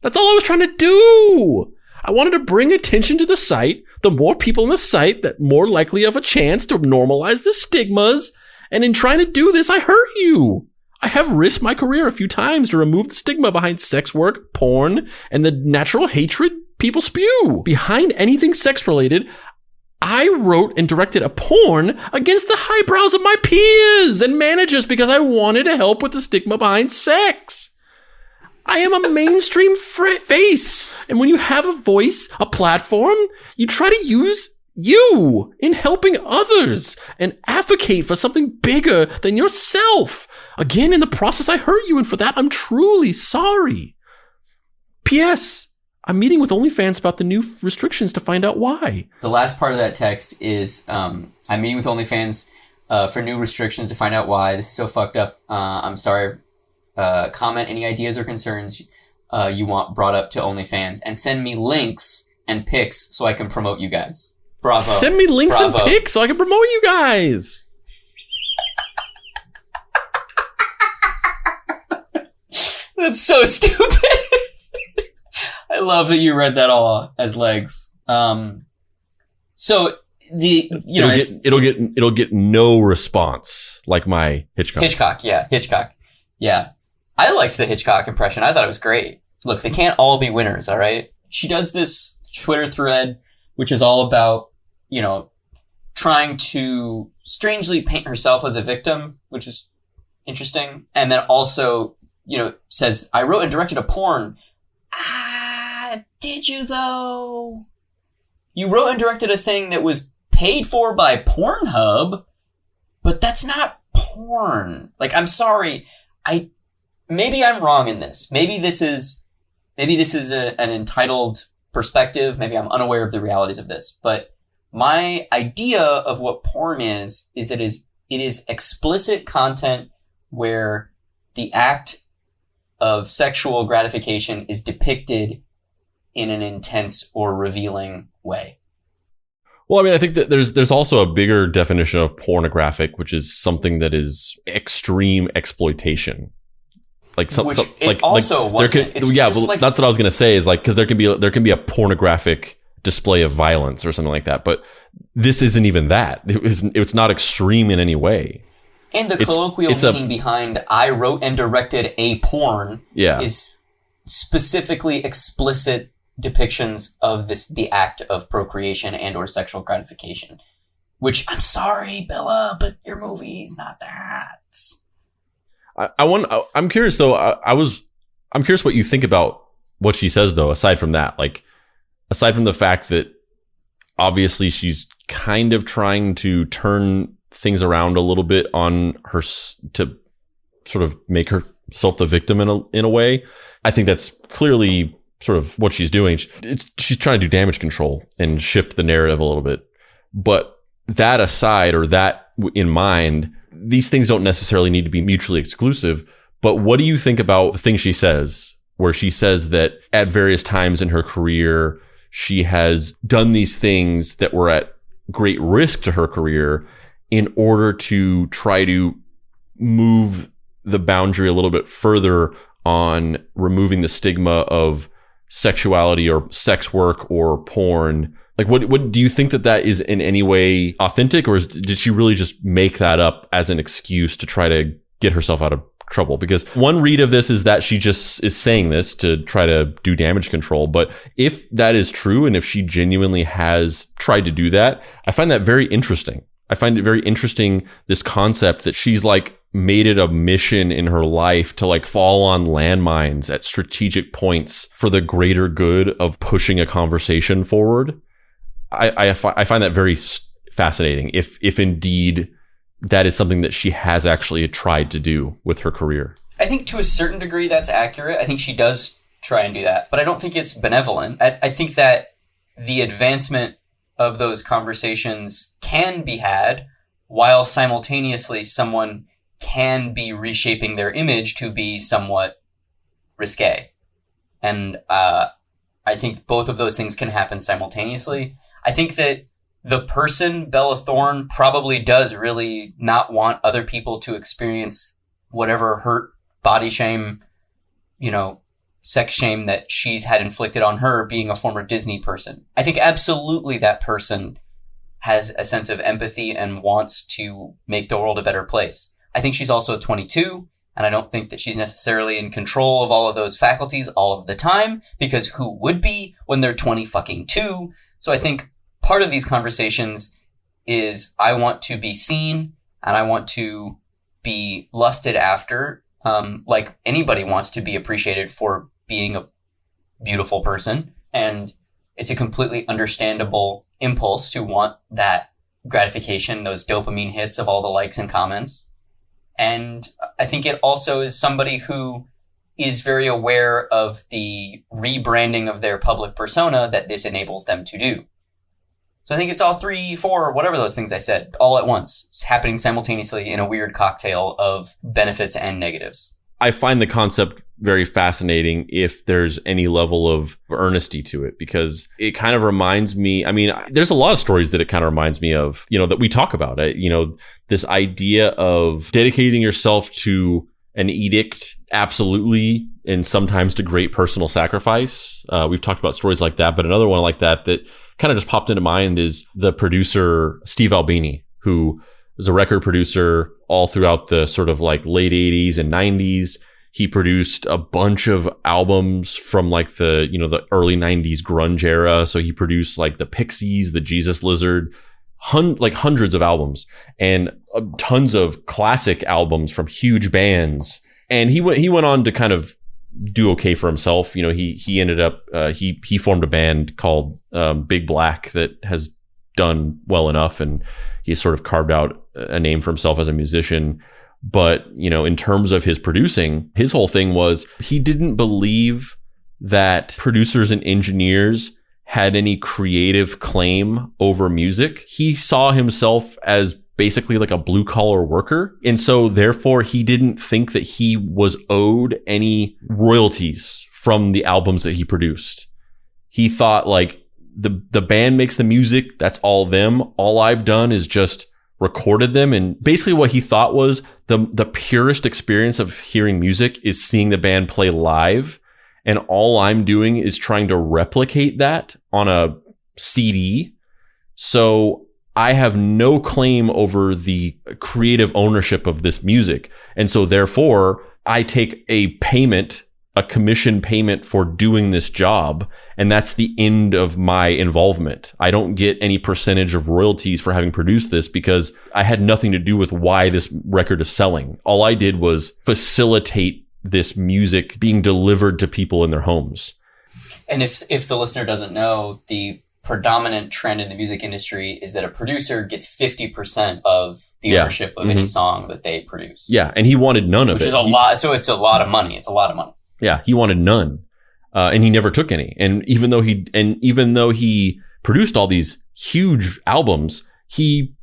That's all I was trying to do. I wanted to bring attention to the site. The more people on the site, the more likely of a chance to normalize the stigmas. And in trying to do this, I hurt you. I have risked my career a few times to remove the stigma behind sex work, porn, and the natural hatred people spew. Behind anything sex-related, I wrote and directed a porn against the highbrows of my peers and managers because I wanted to help with the stigma behind sex. I am a mainstream face, and when you have a voice, a platform, you try to use you in helping others and advocate for something bigger than yourself. Again, in the process, I hurt you, and for that, I'm truly sorry. P.S. I'm meeting with OnlyFans about the new restrictions to find out why. The last part of that text is, I'm meeting with OnlyFans for new restrictions to find out why. This is so fucked up. I'm sorry. Comment any ideas or concerns you want brought up to OnlyFans, and send me links and pics so I can promote you guys. Bravo. Send me links and pics so I can promote you guys. That's so stupid. I love that you read that all as Legs. So it'll get no response like my Hitchcock. Hitchcock. Yeah. I liked the Hitchcock impression. I thought it was great. Look, they can't all be winners, all right? She does this Twitter thread, which is all about, trying to strangely paint herself as a victim, which is interesting. And then also, says, I wrote and directed a porn. Did you though? You wrote and directed a thing that was paid for by Pornhub, but that's not porn. Like, I'm sorry. Maybe I'm wrong in this. Maybe this is an entitled perspective. Maybe I'm unaware of the realities of this, but my idea of what porn is that it is explicit content where the act of sexual gratification is depicted in an intense or revealing way. Well, I mean, I think that there's also a bigger definition of pornographic, which is something that is extreme exploitation. Like that's what I was gonna say is like, because there can be a pornographic display of violence or something like that, but this isn't even that. It's not extreme in any way. And the colloquial meaning behind I wrote and directed a porn is specifically explicit depictions of the act of procreation and or sexual gratification. Which, I'm sorry, Bella, but your movie's not that. I'm curious though. I'm curious what you think about what she says though. Aside from that, like aside from the fact that obviously she's kind of trying to turn things around a little bit on her to sort of make herself the victim in a way. I think that's clearly sort of what she's doing. She's trying to do damage control and shift the narrative a little bit. But that aside, or that in mind, these things don't necessarily need to be mutually exclusive. But what do you think about the thing she says where she says that at various times in her career, she has done these things that were at great risk to her career in order to try to move the boundary a little bit further on removing the stigma of sexuality or sex work or porn. Like, what do you think that is in any way authentic, or did she really just make that up as an excuse to try to get herself out of trouble? Because one read of this is that she just is saying this to try to do damage control. But if that is true, and if she genuinely has tried to do that, I find that very interesting. I find it very interesting, this concept that she's like made it a mission in her life to like fall on landmines at strategic points for the greater good of pushing a conversation forward. I find that very fascinating, if indeed that is something that she has actually tried to do with her career. I think to a certain degree that's accurate. I think she does try and do that, but I don't think it's benevolent. I think that the advancement of those conversations can be had while simultaneously someone can be reshaping their image to be somewhat risque. And I think both of those things can happen simultaneously. I think that the person, Bella Thorne, probably does really not want other people to experience whatever hurt, body shame, sex shame that she's had inflicted on her being a former Disney person. I think absolutely that person has a sense of empathy and wants to make the world a better place. I think she's also 22, and I don't think that she's necessarily in control of all of those faculties all of the time, because who would be when they're 20-2? So I think part of these conversations is I want to be seen and I want to be lusted after, like anybody wants to be appreciated for being a beautiful person. And it's a completely understandable impulse to want that gratification, those dopamine hits of all the likes and comments. And I think it also is somebody who is very aware of the rebranding of their public persona that this enables them to do. So I think it's all 3, 4, whatever those things I said, all at once. It's happening simultaneously in a weird cocktail of benefits and negatives. I find the concept very fascinating if there's any level of earnesty to it, because it kind of reminds me, there's a lot of stories that it kind of reminds me of, that we talk about it, this idea of dedicating yourself to an edict, absolutely, and sometimes to great personal sacrifice. We've talked about stories like that, but another one like that kind of just popped into mind is the producer Steve Albini, who was a record producer all throughout the sort of like late 80s and 90s. He produced a bunch of albums from like the early 90s grunge era. So he produced like the Pixies, the Jesus Lizard, hundreds of albums, and tons of classic albums from huge bands. And he went on to kind of do okay for himself. He ended up, he formed a band called Big Black that has done well enough, and he sort of carved out a name for himself as a musician. But, in terms of his producing, his whole thing was he didn't believe that producers and engineers had any creative claim over music. He saw himself as basically like a blue collar worker. And so therefore he didn't think that he was owed any royalties from the albums that he produced. He thought like the band makes the music. That's all them. All I've done is just recorded them. And basically what he thought was the purest experience of hearing music is seeing the band play live. And all I'm doing is trying to replicate that on a CD. So I have no claim over the creative ownership of this music. And so therefore I take a commission payment for doing this job. And that's the end of my involvement. I don't get any percentage of royalties for having produced this because I had nothing to do with why this record is selling. All I did was facilitate this music being delivered to people in their homes. And if the listener doesn't know, the predominant trend in the music industry is that a producer gets 50% of the ownership of any song that they produce. Yeah, and he wanted none of it. Which is a lot. So it's a lot of money. It's a lot of money. Yeah, he wanted none, and he never took any. And even though he produced all these huge albums, he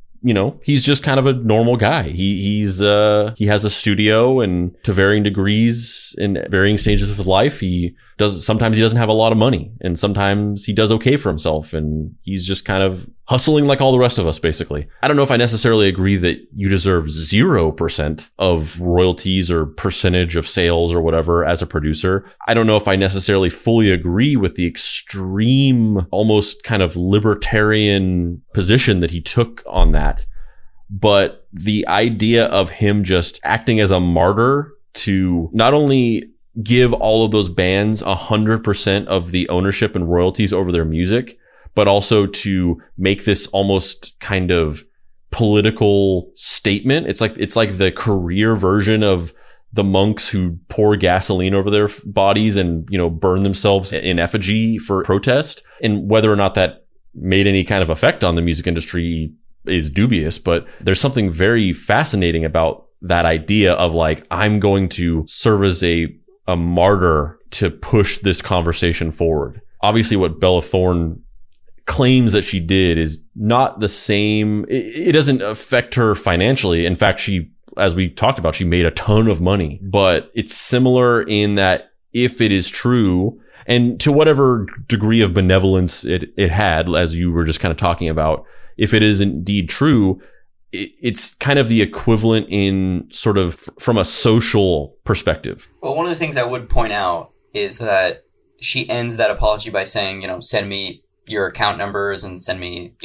he's just kind of a normal guy. He has a studio, and to varying degrees in varying stages of his life, sometimes he doesn't have a lot of money, and sometimes he does okay for himself, and he's just kind of hustling like all the rest of us, basically. I don't know if I necessarily agree that you deserve 0% of royalties or percentage of sales or whatever as a producer. I don't know if I necessarily fully agree with the extreme, almost kind of libertarian position that he took on that. But the idea of him just acting as a martyr to not only give all of those bands 100% of the ownership and royalties over their music, but also to make this almost kind of political statement. It's like the career version of the monks who pour gasoline over their bodies and, burn themselves in effigy for protest. And whether or not that made any kind of effect on the music industry is dubious, but there's something very fascinating about that idea of like, I'm going to serve as a martyr to push this conversation forward. Obviously, what Bella Thorne claims that she did is not the same. It doesn't affect her financially. In fact, as we talked about, she made a ton of money, but it's similar in that if it is true, and to whatever degree of benevolence it had, as you were just kind of talking about, if it is indeed true, it's kind of the equivalent in sort of from a social perspective. Well, one of the things I would point out is that she ends that apology by saying, send me your account numbers and send me,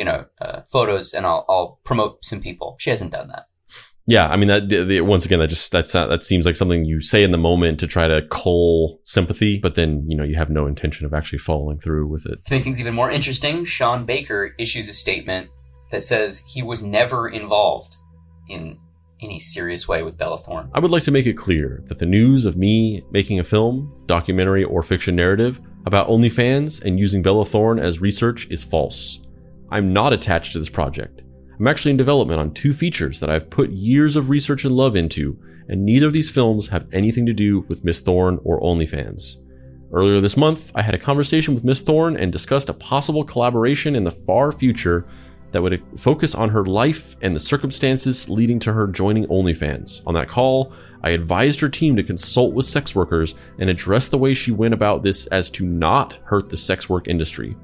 photos, and I'll promote some people. She hasn't done that. Yeah, I mean, once again, that seems like something you say in the moment to try to cull sympathy, but then, you have no intention of actually following through with it. To make things even more interesting, Sean Baker issues a statement that says he was never involved in any serious way with Bella Thorne. I would like to make it clear that the news of me making a film, documentary, or fiction narrative about OnlyFans and using Bella Thorne as research is false. I'm not attached to this project. I'm actually in development on 2 features that I've put years of research and love into, and neither of these films have anything to do with Miss Thorne or OnlyFans. Earlier this month, I had a conversation with Miss Thorne and discussed a possible collaboration in the far future that would focus on her life and the circumstances leading to her joining OnlyFans. On that call, I advised her team to consult with sex workers and address the way she went about this as to not hurt the sex work industry.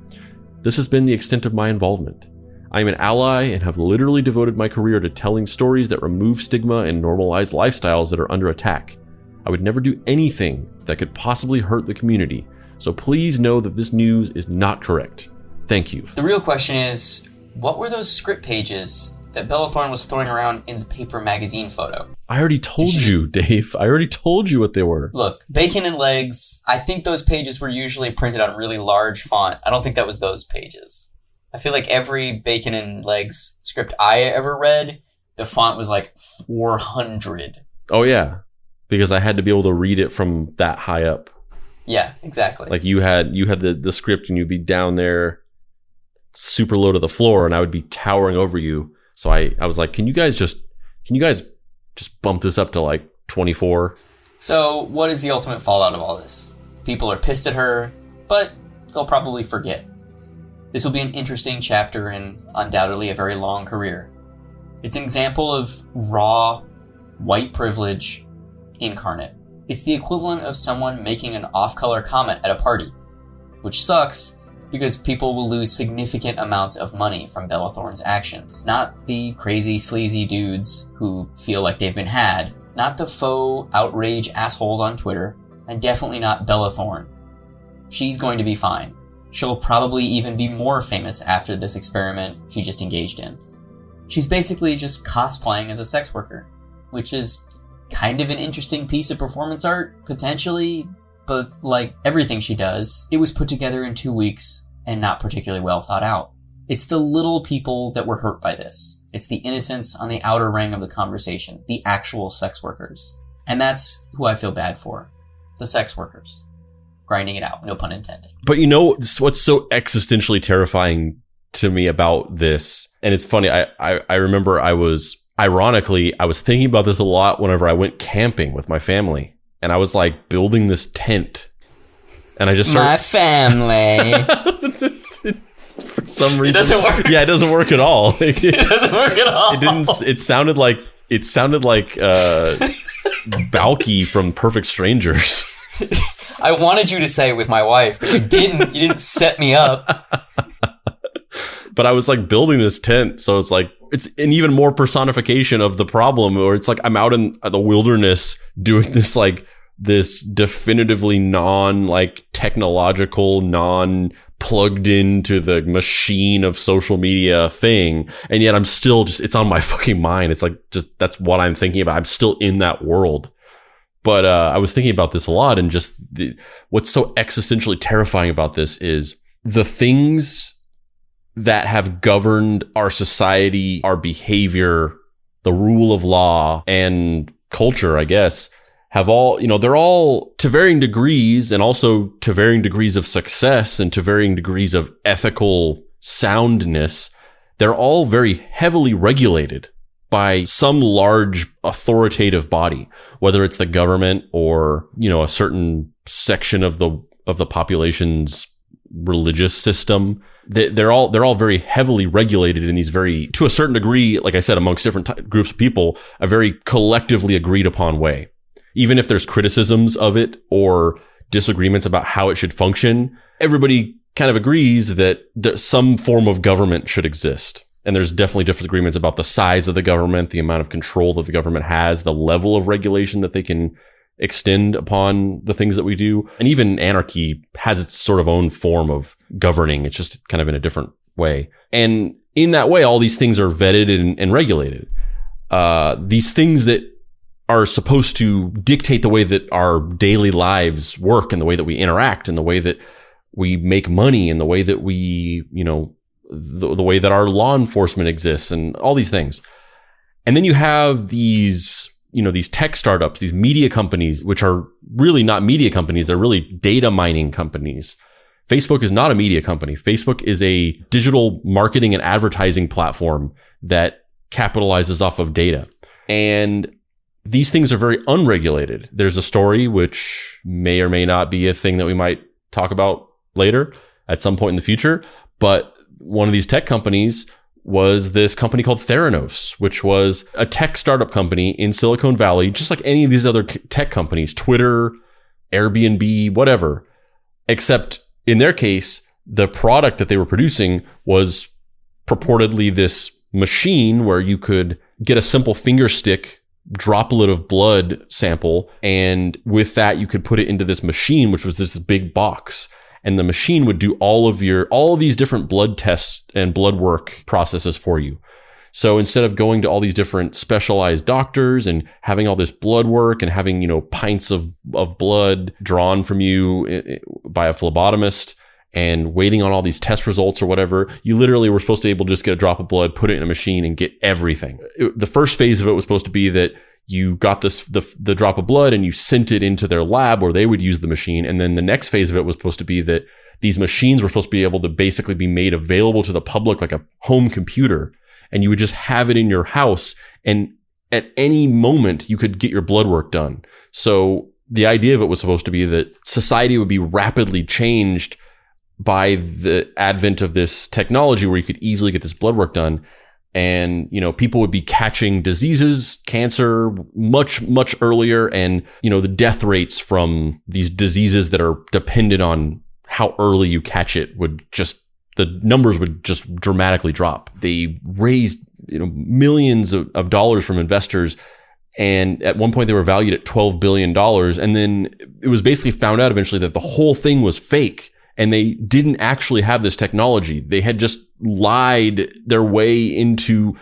This has been the extent of my involvement. I am an ally and have literally devoted my career to telling stories that remove stigma and normalize lifestyles that are under attack. I would never do anything that could possibly hurt the community, so please know that this news is not correct. Thank you. The real question is, what were those script pages that Bella Thorne was throwing around in the paper magazine photo? I already told you, Dave. I already told you what they were. Look, bacon and legs, I think those pages were usually printed on really large font. I don't think that was those pages. I feel like every bacon and legs script I ever read, the font was like 400. Oh, yeah. Because I had to be able to read it from that high up. Yeah, exactly. Like you had the script and you'd be down there super low to the floor and I would be towering over you. So I was like, can you guys just bump this up to like 24? So what is the ultimate fallout of all this? People are pissed at her, but they'll probably forget. This will be an interesting chapter in undoubtedly a very long career. It's an example of raw white privilege incarnate. It's the equivalent of someone making an off-color comment at a party, which sucks because people will lose significant amounts of money from Bella Thorne's actions. Not the crazy, sleazy dudes who feel like they've been had, not the faux outrage assholes on Twitter, and definitely not Bella Thorne. She's going to be fine. She'll probably even be more famous after this experiment she just engaged in. She's basically just cosplaying as a sex worker, which is kind of an interesting piece of performance art, potentially, but like everything she does, it was put together in 2 weeks and not particularly well thought out. It's the little people that were hurt by this. It's the innocents on the outer ring of the conversation, the actual sex workers. And that's who I feel bad for. The sex workers. Grinding it out, no pun intended. But you know what's so existentially terrifying to me about this, and it's funny, I remember I was thinking about this a lot whenever I went camping with my family, and I was like building this tent, and I just started... My family! some reason. It doesn't work. Yeah, it doesn't work at all. It doesn't work at all. It didn't. It sounded like Balky from Perfect Strangers. I wanted you to say it with my wife, but you didn't. You didn't set me up. But I was like building this tent, so it's like it's an even more personification of the problem. Or it's like I'm out in the wilderness doing this this definitively technological, plugged into the machine of social media thing, and yet I'm still it's on my fucking mind. It's like that's what I'm thinking about. I'm still in that world. But I was thinking about this a lot, and what's so existentially terrifying about this is the things that have governed our society, our behavior, the rule of law, and culture, I guess, have all, they're all to varying degrees, and also to varying degrees of success and to varying degrees of ethical soundness. They're all very heavily regulated by some large authoritative body, whether it's the government or, a certain section of the population's religious system. They're all very heavily regulated in these to a certain degree, like I said, amongst different groups of people, a very collectively agreed upon way. Even if there's criticisms of it or disagreements about how it should function, everybody kind of agrees that some form of government should exist. And there's definitely different agreements about the size of the government, the amount of control that the government has, the level of regulation that they can extend upon the things that we do. And even anarchy has its sort of own form of governing. It's just kind of in a different way. And in that way, all these things are vetted and regulated. These things that are supposed to dictate the way that our daily lives work, and the way that we interact, and the way that we make money, and the way that we, the way that our law enforcement exists, and all these things. And then you have these tech startups, these media companies, which are really not media companies. They're really data mining companies. Facebook is not a media company. Facebook is a digital marketing and advertising platform that capitalizes off of data. And these things are very unregulated. There's a story which may or may not be a thing that we might talk about later at some point in the future. But one of these tech companies was this company called Theranos, which was a tech startup company in Silicon Valley, just like any of these other tech companies, Twitter, Airbnb, whatever. Except in their case, the product that they were producing was purportedly this machine where you could get a simple finger stick droplet of blood sample, and with that you could put it into this machine, which was this big box, and the machine would do all of these different blood tests and blood work processes for you. So instead of going to all these different specialized doctors and having all this blood work and having, pints of blood drawn from you by a phlebotomist and waiting on all these test results or whatever, you literally were supposed to be able to just get a drop of blood, put it in a machine, and get everything. The first phase of it was supposed to be that you got the drop of blood and you sent it into their lab where they would use the machine. And then the next phase of it was supposed to be that these machines were supposed to be able to basically be made available to the public like a home computer. And you would just have it in your house, and at any moment you could get your blood work done. So the idea of it was supposed to be that society would be rapidly changed by the advent of this technology where you could easily get this blood work done. And, people would be catching diseases, cancer, much, much earlier. And, the death rates from these diseases that are dependent on how early you catch it the numbers would just dramatically drop. They raised, millions of dollars from investors. And at one point they were valued at $12 billion. And then it was basically found out eventually that the whole thing was fake. And they didn't actually have this technology. They had just lied their way into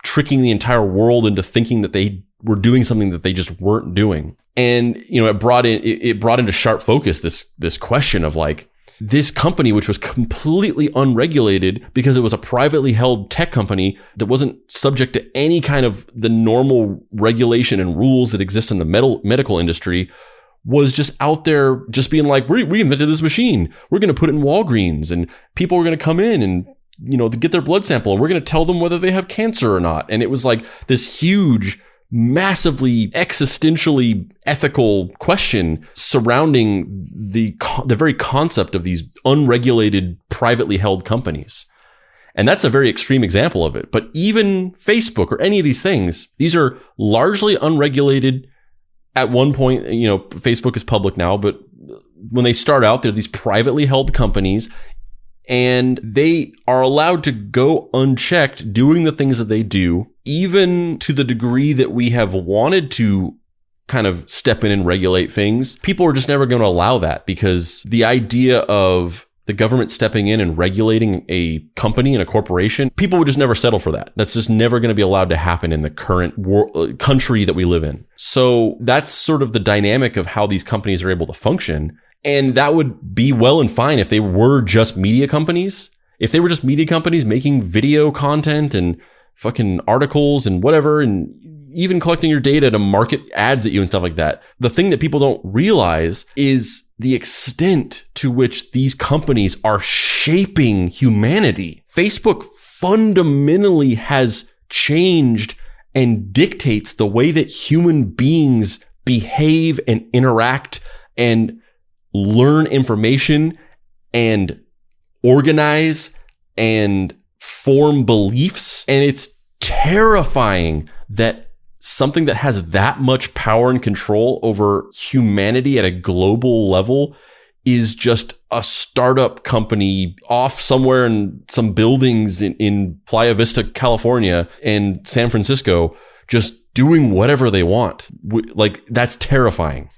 tricking the entire world into thinking that they were doing something that they just weren't doing. And, it brought into sharp focus this question of like, this company, which was completely unregulated because it was a privately held tech company that wasn't subject to any kind of the normal regulation and rules that exist in the medical industry, was just out there just being like, we invented this machine. We're going to put it in Walgreens, and people are going to come in and, get their blood sample, and we're going to tell them whether they have cancer or not. And it was like this huge, massively existentially ethical question surrounding the very concept of these unregulated, privately held companies. And that's a very extreme example of it. But even Facebook or any of these things, these are largely unregulated. At one point, Facebook is public now, but when they start out, they're these privately held companies, and they are allowed to go unchecked doing the things that they do, even to the degree that we have wanted to kind of step in and regulate things. People are just never going to allow that, because the idea of the government stepping in and regulating a company and a corporation, people would just never settle for that. That's just never going to be allowed to happen in the current country that we live in. So that's sort of the dynamic of how these companies are able to function. And that would be well and fine if they were just media companies. If they were just media companies making video content and fucking articles and whatever, and even collecting your data to market ads at you and stuff like that. The thing that people don't realize is the extent to which these companies are shaping humanity. Facebook fundamentally has changed and dictates the way that human beings behave and interact and learn information and organize and form beliefs. And it's terrifying that something that has that much power and control over humanity at a global level is just a startup company off somewhere in some buildings in Playa Vista, California, and San Francisco, just doing whatever they want. Like, that's terrifying.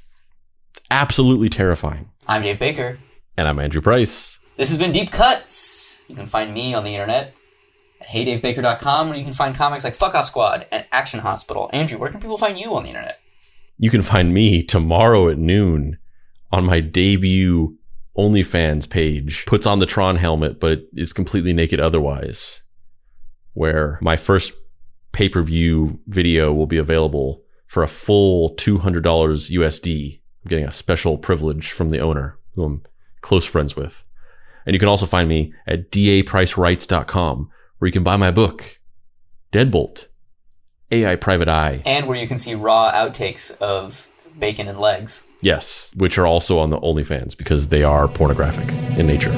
It's absolutely terrifying. I'm Dave Baker. And I'm Andrew Price. This has been Deep Cuts. You can find me on the internet at heydavebaker.com, where you can find comics like Fuck Off Squad and Action Hospital. Andrew, where can people find you on the internet? You can find me tomorrow at noon on my debut OnlyFans page. Puts on the Tron helmet, but is completely naked otherwise, where my first pay-per-view video will be available for a full $200 USD. I'm getting a special privilege from the owner, who I'm close friends with. And you can also find me at dapricerights.com, where you can buy my book, Deadbolt, AI Private Eye. And where you can see raw outtakes of bacon and legs. Yes, which are also on the OnlyFans, because they are pornographic in nature.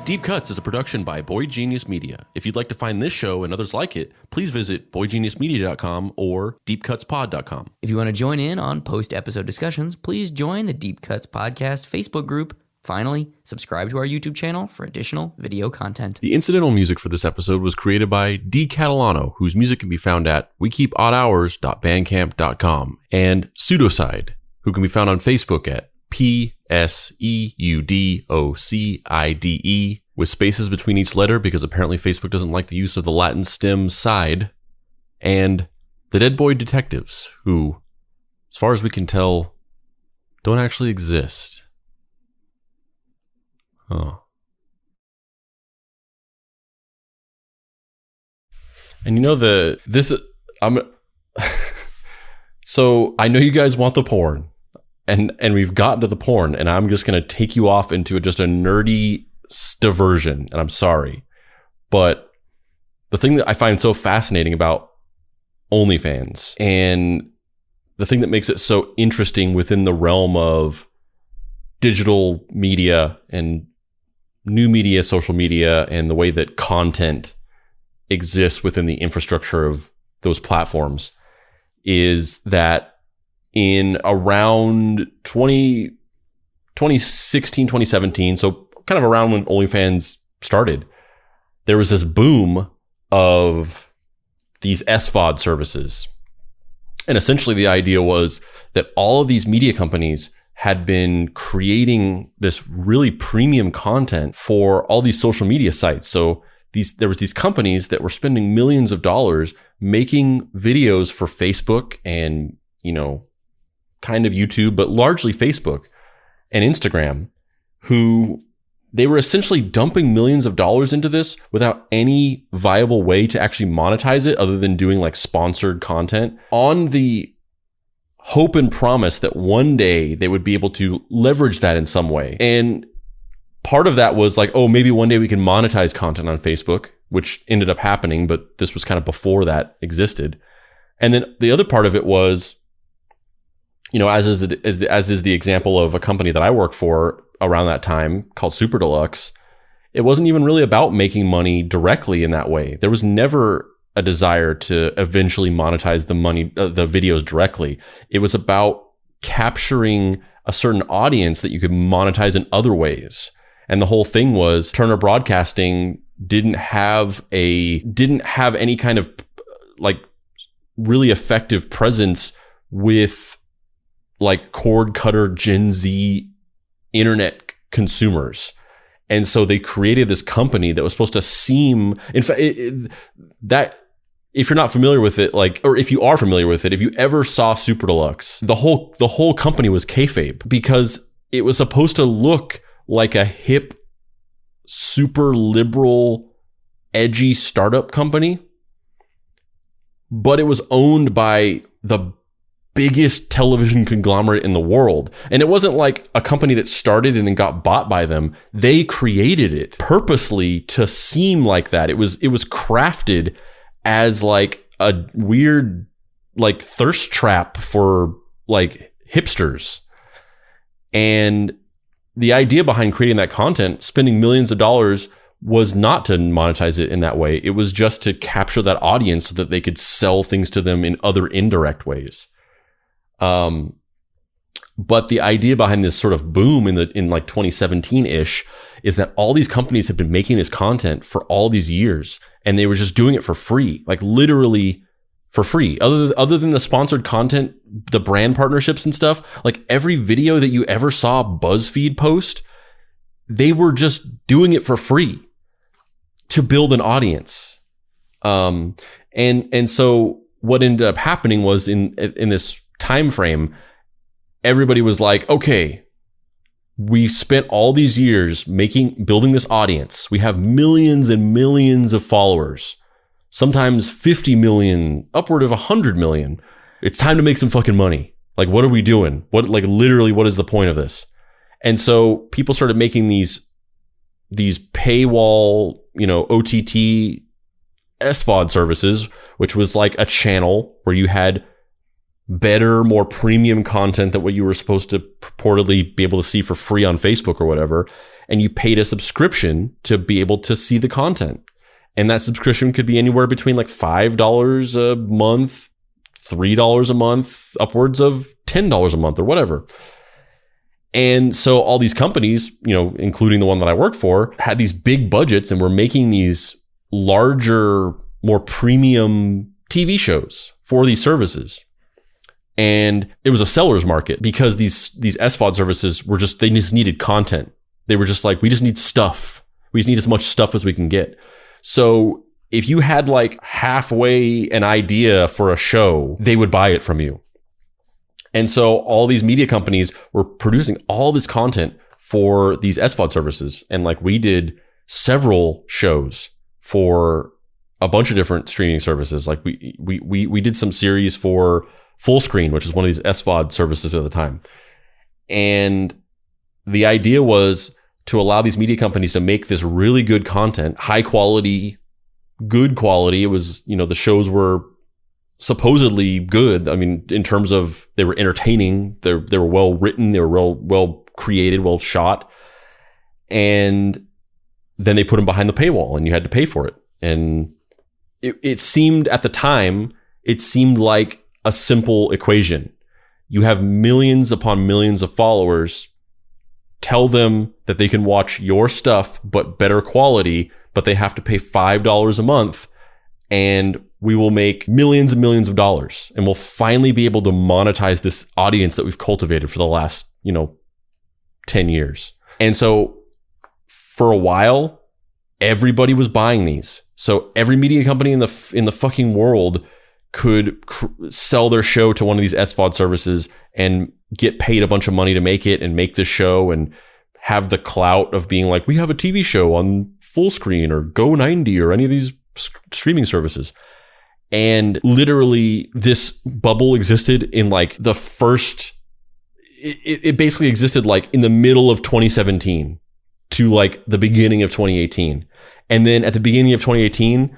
Deep Cuts is a production by Boy Genius Media. If you'd like to find this show and others like it, please visit boygeniusmedia.com or deepcutspod.com. If you want to join in on post-episode discussions, please join the Deep Cuts Podcast Facebook group. Finally, subscribe to our YouTube channel for additional video content. The incidental music for this episode was created by D. Catalano, whose music can be found at wekeepoddhours.bandcamp.com, and Pseudocide, who can be found on Facebook at PSEUDOCIDE, with spaces between each letter because apparently Facebook doesn't like the use of the Latin stem side, and the Deadboy Detectives, who, as far as we can tell, don't actually exist. Oh. And so I know you guys want the porn. And we've gotten to the porn, and I'm just going to take you off into just a nerdy diversion, and I'm sorry. But the thing that I find so fascinating about OnlyFans, and the thing that makes it so interesting within the realm of digital media and new media, social media, and the way that content exists within the infrastructure of those platforms, is that in around 2016, 2017, so kind of around when OnlyFans started, there was this boom of these SVOD services. And essentially the idea was that all of these media companies had been creating this really premium content for all these social media sites. So there was these companies that were spending millions of dollars making videos for Facebook and, kind of YouTube, but largely Facebook and Instagram, who they were essentially dumping millions of dollars into this without any viable way to actually monetize it other than doing like sponsored content, on the hope and promise that one day they would be able to leverage that in some way. And part of that was like, oh, maybe one day we can monetize content on Facebook, which ended up happening, but this was kind of before that existed. And then the other part of it was, you know, as is the example of a company that I worked for around that time called Super Deluxe. It wasn't even really about making money directly in that way. There was never a desire to eventually monetize the videos directly. It was about capturing a certain audience that you could monetize in other ways. And the whole thing was Turner Broadcasting didn't have any kind of like really effective presence with like cord cutter Gen Z internet consumers. And so they created this company that was supposed to seem, in fact, that if you're not familiar with it, like, or if you are familiar with it, if you ever saw Super Deluxe, the whole company was kayfabe because it was supposed to look like a hip, super liberal, edgy startup company, but it was owned by the biggest television conglomerate in the world. And it wasn't like a company that started and then got bought by them. They created it purposely to seem like that. It was crafted as like a weird like thirst trap for like hipsters. And the idea behind creating that content, spending millions of dollars, was not to monetize it in that way. It was just to capture that audience so that they could sell things to them in other indirect ways. But the idea behind this sort of boom in like 2017-ish is that all these companies have been making this content for all these years and they were just doing it for free, like literally for free. Other than the sponsored content, the brand partnerships and stuff, like every video that you ever saw BuzzFeed post, they were just doing it for free to build an audience. And so what ended up happening was in this time frame, everybody was like, okay, we've spent all these years building this audience. We have millions and millions of followers, sometimes 50 million, upward of 100 million. It's time to make some fucking money. Like, what are we doing? Literally, what is the point of this? And so people started making these paywall, you know, OTT SVOD services, which was like a channel where you had better, more premium content than what you were supposed to purportedly be able to see for free on Facebook or whatever. And you paid a subscription to be able to see the content. And that subscription could be anywhere between like $5 a month, $3 a month, upwards of $10 a month or whatever. And so all these companies, you know, including the one that I worked for, had these big budgets and were making these larger, more premium TV shows for these services. And it was a seller's market because these SVOD services they just needed content. They were just like, we just need stuff. We just need as much stuff as we can get. So if you had like halfway an idea for a show, they would buy it from you. And so all these media companies were producing all this content for these SVOD services. And like we did several shows for a bunch of different streaming services. Like we did some series for Full Screen, which is one of these SVOD services at the time. And the idea was to allow these media companies to make this really good content, high quality, good quality. It was, you know, the shows were supposedly good. I mean, in terms of they were entertaining, they were well written, they were well created, well shot. And then they put them behind the paywall and you had to pay for it. And it seemed at the time, it seemed like a simple equation. You have millions upon millions of followers. Tell them that they can watch your stuff, but better quality, but they have to pay $5 a month. And we will make millions and millions of dollars. And we'll finally be able to monetize this audience that we've cultivated for the last, 10 years. And so for a while, everybody was buying these. So every media company in the fucking world could sell their show to one of these SVOD services and get paid a bunch of money to make it and make this show and have the clout of being like, we have a TV show on Full Screen or Go90 or any of these streaming services. And literally this bubble existed in like the first, it basically existed like in the middle of 2017. to like the beginning of 2018. And then at the beginning of 2018,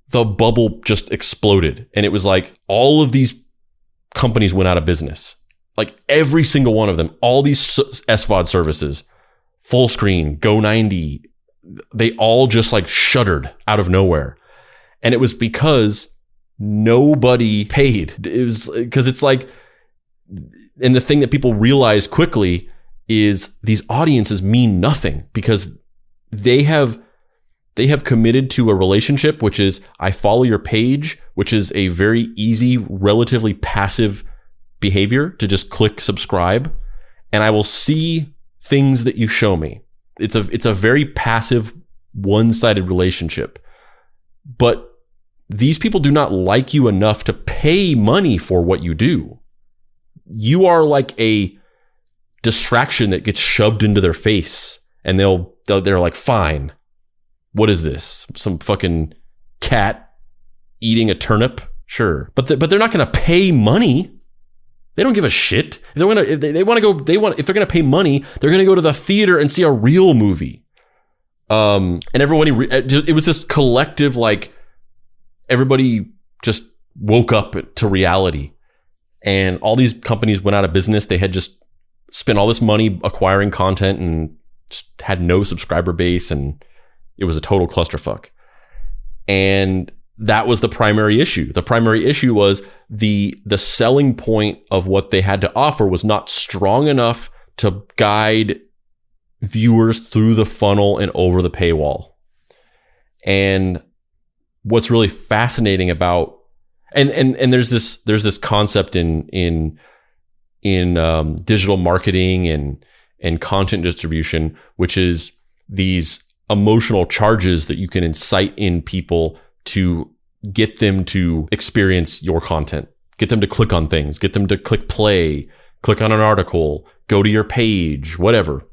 the bubble just exploded. And it was like all of these companies went out of business. Like every single one of them, all these SVOD services, Fullscreen, Go90, they all just like shuttered out of nowhere. And it was because nobody paid. It was because it's like, and the thing that people realize quickly is these audiences mean nothing because they have committed to a relationship, which is I follow your page, which is a very easy, relatively passive behavior to just click subscribe, and I will see things that you show me. It's a very passive, one-sided relationship. But these people do not like you enough to pay money for what you do. You are like a distraction that gets shoved into their face, and they're like, fine. What is this? Some fucking cat eating a turnip? Sure. But they're not going to pay money. They don't give a shit. If they're going to pay money, they're going to go to the theater and see a real movie. And everybody, it was this collective, like everybody just woke up to reality, and all these companies went out of business. They had just spent all this money acquiring content and just had no subscriber base, and it was a total clusterfuck. And that was the primary issue. The primary issue was the selling point of what they had to offer was not strong enough to guide viewers through the funnel and over the paywall. And what's really fascinating about and there's this concept in digital marketing and content distribution, which is these emotional charges that you can incite in people to get them to experience your content, get them to click on things, get them to click play, click on an article, go to your page, whatever.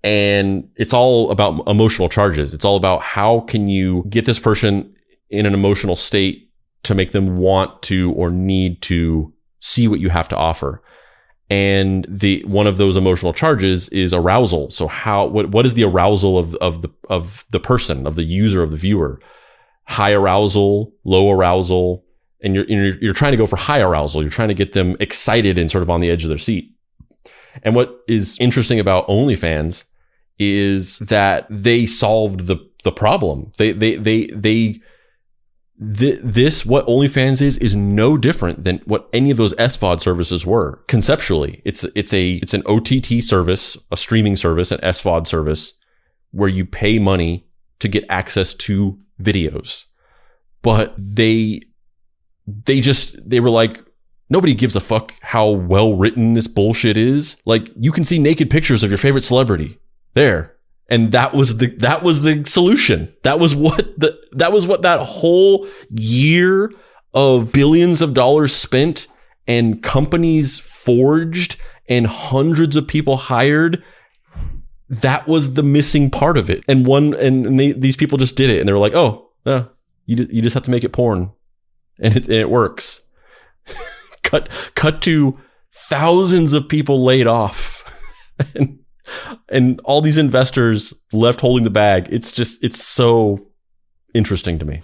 And it's all about emotional charges. It's all about how can you get this person in an emotional state to make them want to or need to see what you have to offer. And one of those emotional charges is arousal. So what is the arousal of the person, of the user, of the viewer? High arousal, low arousal, and you're trying to go for high arousal. You're trying to get them excited and sort of on the edge of their seat. And what is interesting about OnlyFans is that they solved the problem. This what OnlyFans is no different than what any of those SVOD services were. Conceptually, it's an OTT service, a streaming service, an SVOD service where you pay money to get access to videos. But they were like, nobody gives a fuck how well written this bullshit is. Like, you can see naked pictures of your favorite celebrity there. And that was the solution. That was what that whole year of billions of dollars spent and companies forged and hundreds of people hired. That was the missing part of it. And these people just did it, and they were like, "Oh, you just have to make it porn, and it works." Cut to thousands of people laid off. And all these investors left holding the bag. It's so interesting to me.